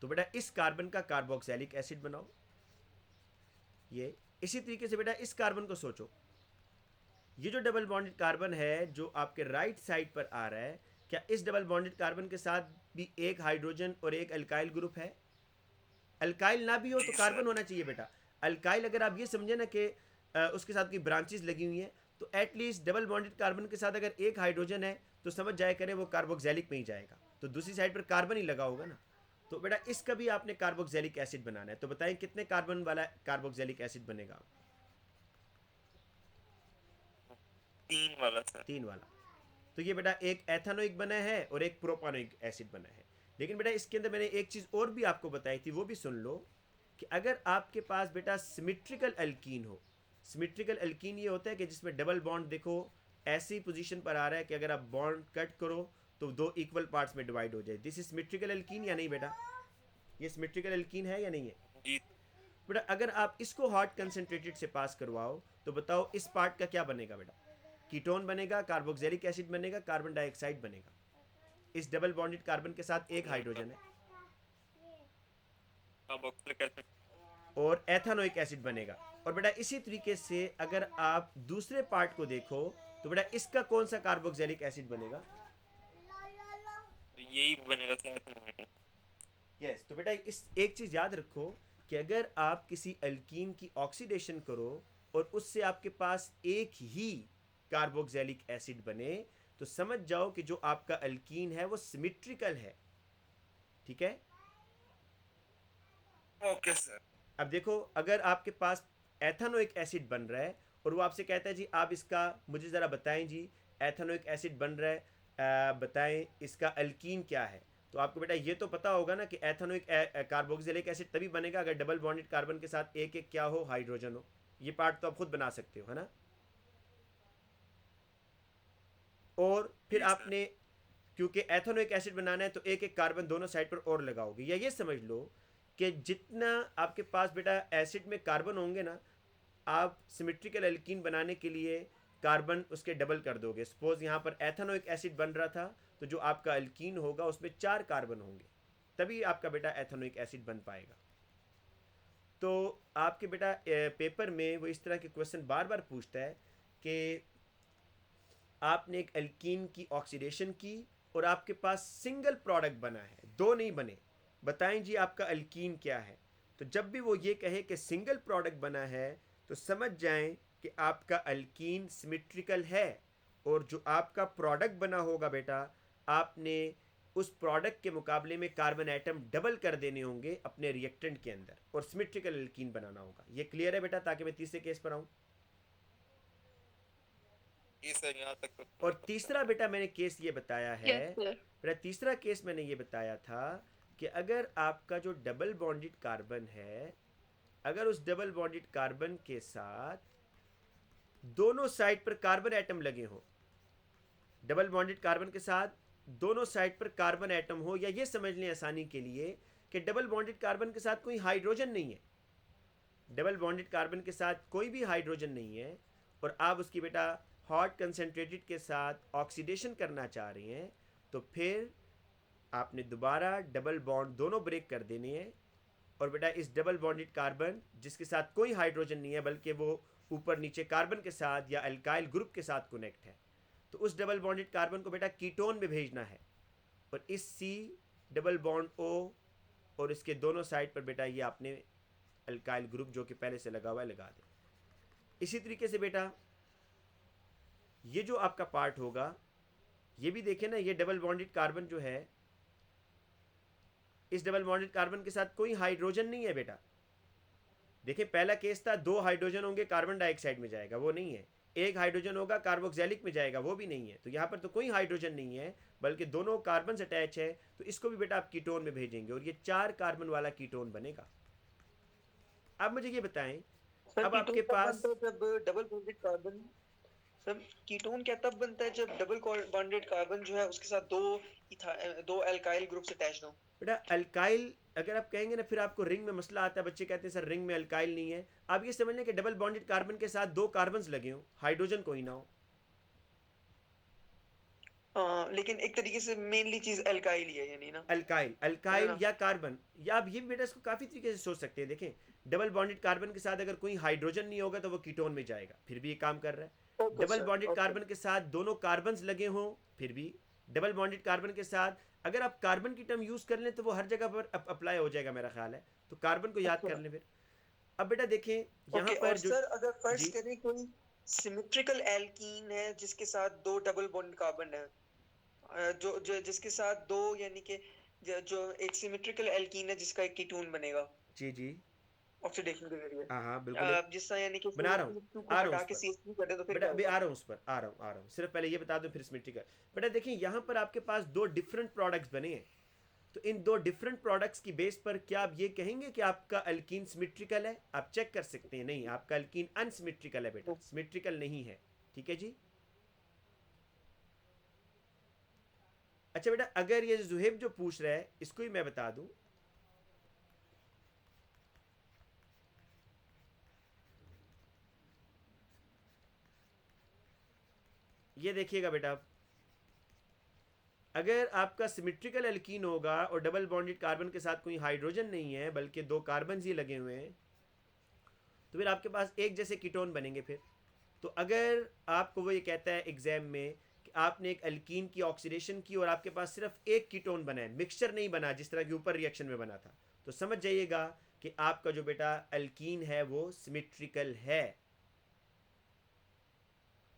तो बेटा इस कार्बन का कार्बोक्सिलिक एसिड बनाओ। ये इसी तरीके से बेटा इस कार्बन को सोचो, ये जो डबल बॉन्डेड कार्बन है जो आपके राइट साइड पर आ रहा है, क्या इस डबल बॉन्डेड कार्बन के साथ भी एक हाइड्रोजन और एक अल्काइल ग्रुप है? अल्काइल ना भी हो तो कार्बन होना चाहिए बेटा। अल्काइल अगर आप ये समझे ना कि उसके साथ की ब्रांचेस लगी हुई हैं, तो एटलीस्ट डबल बॉन्डेड कार्बन के साथ अगर एक हाइड्रोजन है तो समझ जाया करें वो कार्बोक्सिलिक में ही जाएगा, तो दूसरी साइड पर कार्बन ही लगा होगा ना। तो बेटा इसका भी आपने कार्बोक्सिलिक एसिड बनाना है। तो बताएं कितने कार्बन वाला कार्बोक्सिलिक एसिड बनेगा? 3 वाला सर। 3 वाला। तो ये बेटा एक एथेनोइक बना है और एक प्रोपानोइक एसिड बना है। लेकिन बेटा इसके अंदर मैंने एक चीज़ और भी आपको बताई थी, वो भी सुन लो कि अगर आपके पास बेटा सिमेट्रिकल अल्कीन हो, सिमेट्रिकल अल्कीन ये होता है कि जिसमें डबल बॉन्ड देखो ऐसी पोजीशन पर आ रहा है कि अगर आप बॉन्ड कट करो तो 2 इक्वल पार्ट्स में डिवाइड हो जाए। दिस इज सिमेट्रिकल अल्कीन या नहीं बेटा? ये सिमेट्रिकल अल्कीन है या नहीं है? जी बेटा अगर आप इसको हॉट कंसनट्रेटेड से पास करवाओ तो बताओ इस पार्ट का क्या बनेगा बेटा? कीटोन बनेगा, कार्बोक्सिलिक एसिड बनेगा, कार्बन डाइऑक्साइड बनेगा। इस डबल बॉन्डेड कार्बन के साथ एक हाइड्रोजन है कार्बोक्सिलिक एसिड और एथेनोइक एसिड बनेगा। और बेटा इसी तरीके से अगर आप दूसरे पार्ट को देखो तो बेटा इसका कौन सा कार्बोक्सिलिक एसिड बनेगा? यही बनेगा सर। यस। तो बेटा इस एक चीज याद रखो कि अगर आप किसी अल्कीन की ऑक्सीडेशन करो और उससे आपके पास एक ही कार्बोक्सिलिक एसिड बने, तो समझ जाओ कि जो आपका अल्कीन है वो सिमेट्रिकल है। ठीक है? Okay sir. अब देखो, अगर आपके पास एथेनोइक एसिड बन रहा है और वो आपसे कहता है जी आप इसका मुझे ज़रा बताएं जी, एथेनोइक एसिड बन रहा है, बताएं इसका अल्कीन क्या है। तो आपको बेटा ये तो पता होगा ना कि एथेनोइक कार्बोक्सिलिक एसिड तभी बनेगा अगर डबल बॉन्डेड कार्बन के साथ एक एक क्या हो, हाइड्रोजन हो। ये पार्ट तो आप खुद बना सकते हो, है ना? और फिर आपने क्योंकि एथेनोइक एसिड बनाना है तो एक एक कार्बन दोनों साइड पर और लगाओगे। या ये समझ लो कि जितना आपके पास बेटा एसिड में कार्बन होंगे ना, आप सिमेट्रिकल अल्कीन बनाने के लिए कार्बन उसके डबल कर दोगे। सपोज यहाँ पर एथेनोइक एसिड बन रहा था, तो जो आपका अल्कीन होगा उसमें 4 कार्बन होंगे, तभी आपका बेटा एथेनोइक एसिड बन पाएगा। तो आपके बेटा पेपर में वो इस तरह के क्वेश्चन बार बार पूछता है कि आपने एक अल्कीन की ऑक्सीडेशन की और आपके पास सिंगल प्रोडक्ट बना है, 2 नहीं बने, बताएं जी आपका अल्कीन क्या है। तो जब भी वो ये कहे कि सिंगल प्रोडक्ट बना है तो समझ जाएं कि आपका अल्कीन सिमेट्रिकल है, और जो आपका प्रोडक्ट बना होगा बेटा, आपने उस प्रोडक्ट के मुकाबले में कार्बन एटम डबल कर देने होंगे अपने रिएक्टेंट के अंदर और सिमेट्रिकल अल्कीन बनाना होगा। ये क्लियर है बेटा? ताकि मैं तीसरे केस पर आऊँ। सर यहाँ तक। और तीसरा बेटा मैंने केस ये बताया है, बेटा तीसरा केस मैंने ये बताया था कि अगर आपका जो डबल बॉन्डेड कार्बन है, अगर उस डबल बॉन्डेड कार्बन के साथ दोनों साइड पर कार्बन एटम लगे हो, डबल बॉन्डेड कार्बन के साथ दोनों साइड पर कार्बन एटम हो, या ये समझ लें आसानी के लिए कि डबल बॉन्डेड कार्बन के साथ कोई हाइड्रोजन नहीं है, डबल बॉन्डेड कार्बन के साथ कोई भी हाइड्रोजन नहीं है और आप उसकी बेटा हॉट कंसनट्रेटेड के साथ ऑक्सीडेशन करना चाह रहे हैं, तो फिर आपने दोबारा डबल बॉन्ड दोनों ब्रेक कर देने हैं और बेटा इस डबल बॉन्डेड कार्बन जिसके साथ कोई हाइड्रोजन नहीं है बल्कि वो ऊपर नीचे कार्बन के साथ या अल्काइल ग्रुप के साथ कनेक्ट है, तो उस डबल बॉन्डेड कार्बन को बेटा कीटोन में भेजना है और इस C डबल बॉन्ड O और इसके दोनों साइड पर बेटा ये आपने अल्काइल ग्रुप जो कि पहले से लगा हुआ है लगा दें। इसी तरीके से बेटा ये जो आपका पार्ट होगा ये भी देखें ना, ये डबल बॉन्डेड कार्बन जो है इस डबल बॉन्डेड कार्बन के साथ कोई हाइड्रोजन नहीं है बेटा। देखिए पहला केस था 2 हाइड्रोजन होंगे कार्बन डाइऑक्साइड में जाएगा, वो नहीं है। 1 हाइड्रोजन होगा कार्बोक्सिलिक में जाएगा, वो भी नहीं है। तो यहाँ पर तो कोई हाइड्रोजन नहीं है बल्कि दोनों कार्बन अटैच है, तो इसको भी बेटा आप कीटोन में भेजेंगे और ये 4 कार्बन वाला कीटोन बनेगा। अब मुझे ये बताएं, अब आपके पास जब double bonded carbon sir ketone क्या तब बनता है जब डबल बॉन्डेड कार्बन जो है उसके साथ दो अल्काइल ग्रुप्स अटैच्ड हो। बेटा अल्काइल अगर आप कहेंगे ना फिर आपको रिंग में मसला आता है, बच्चे कहते हैं सर रिंग में अल्काइल नहीं है। आप ये समझ लें कि डबल बॉन्डेड कार्बन के साथ 2 कार्बन्स लगे हो, हाइड्रोजन कोई ना हो। लेकिन एक तरीके से मेनली चीज अल्काइल ही है यानी ना, अल्काइल या कार्बन, या आप ये भी बेटा इसको काफी तरीके से सोच सकते हैं। देखें डबल बॉन्डेड कार्बन के साथ अगर कोई हाइड्रोजन नहीं होगा तो वो कीटोन में जाएगा, फिर भी ये काम कर रहा है। डबल बॉन्डेड कार्बन के साथ दोनों कार्बन्स लगे हों, फिर भी डबल बॉन्डेड कार्बन के साथ अगर आप कार्बन की टर्म यूज कर लें तो वो हर जगह पर अप्लाई हो जाएगा मेरा ख्याल है, तो कार्बन को याद कर लें फिर। अब बेटा देखें यहाँ पर जो सर अगर फर्ज करें कोई सिमेट्रिकल एल्कीन है जिसके साथ 2 डबल बॉन्ड कार्बन है, जो जिसके साथ 2 यानी कि जो एक सिमेट्रिकल एल्कीन है जिसका एक कीटोन बनेगा जी जी ऑक्सीडेशन के जरिए। हाँ बिल्कुल जिस तरह यानी कि बना रहा हूँ, आ रहा हूँ उस पर। CH2 कर दे तो फिर बेटा अभी आ रहा हूँ उस पर, आ रहा हूँ। सिर्फ पहले ये बता दूं फिर सिमेट्रिकल। बेटा देखिए यहाँ पर आपके पास 2 डिफरेंट प्रोडक्ट्स बने हैं, तो इन 2 डिफरेंट प्रोडक्ट्स की बेस पर क्या आप ये कहेंगे कि आपका अल्कीन सिमेट्रिकल है? आप चेक कर सकते हैं, नहीं आपका अल्कीन अनसिमेट्रिकल है बेटा, सिमेट्रिकल नहीं है। ठीक है जी। अच्छा बेटा अगर ये जुहेब जो पूछ रहा है इसको ही मैं बता दूं, ये देखिएगा बेटा, अगर आपका सिमेट्रिकल एल्कीन होगा और डबल बॉन्डेड कार्बन के साथ कोई हाइड्रोजन नहीं है बल्कि 2 कार्बन ही लगे हुए हैं, तो फिर आपके पास एक जैसे कीटोन बनेंगे। फिर तो अगर आपको वो ये कहता है एग्जाम में कि आपने एक एल्कीन की ऑक्सीडेशन की और आपके पास सिर्फ एक कीटोन बना है, मिक्सचर नहीं बना जिस तरह के ऊपर रिएक्शन में बना था, तो समझ जाइएगा कि आपका जो बेटा एल्कीन है वो सिमेट्रिकल है।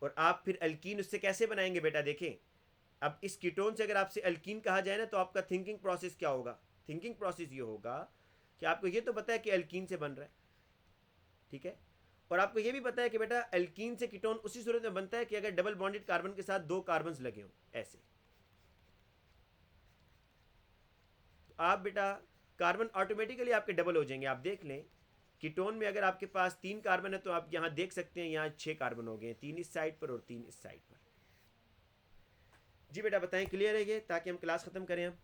और आप फिर अल्कीन उससे कैसे बनाएंगे बेटा? देखें अब इस कीटोन से अगर आपसे अल्कीन कहा जाए ना तो आपका थिंकिंग प्रोसेस क्या होगा? थिंकिंग प्रोसेस ये होगा कि आपको ये तो पता है कि अल्कीन से बन रहा है, ठीक है, और आपको ये भी पता है कि बेटा अल्कीन से कीटोन उसी सूरत में बनता है कि अगर डबल बॉन्डेड कार्बन के साथ 2 कार्बन्स लगे हों ऐसे। तो आप बेटा कार्बन ऑटोमेटिकली आपके डबल हो जाएंगे। आप देख लें कीटोन में अगर आपके पास 3 कार्बन है तो आप यहाँ देख सकते हैं यहाँ 6 कार्बन हो गए, 3 इस साइड पर और 3 इस साइड पर। जी बेटा बताएं, क्लियर है ये, ताकि हम क्लास ख़त्म करें अब।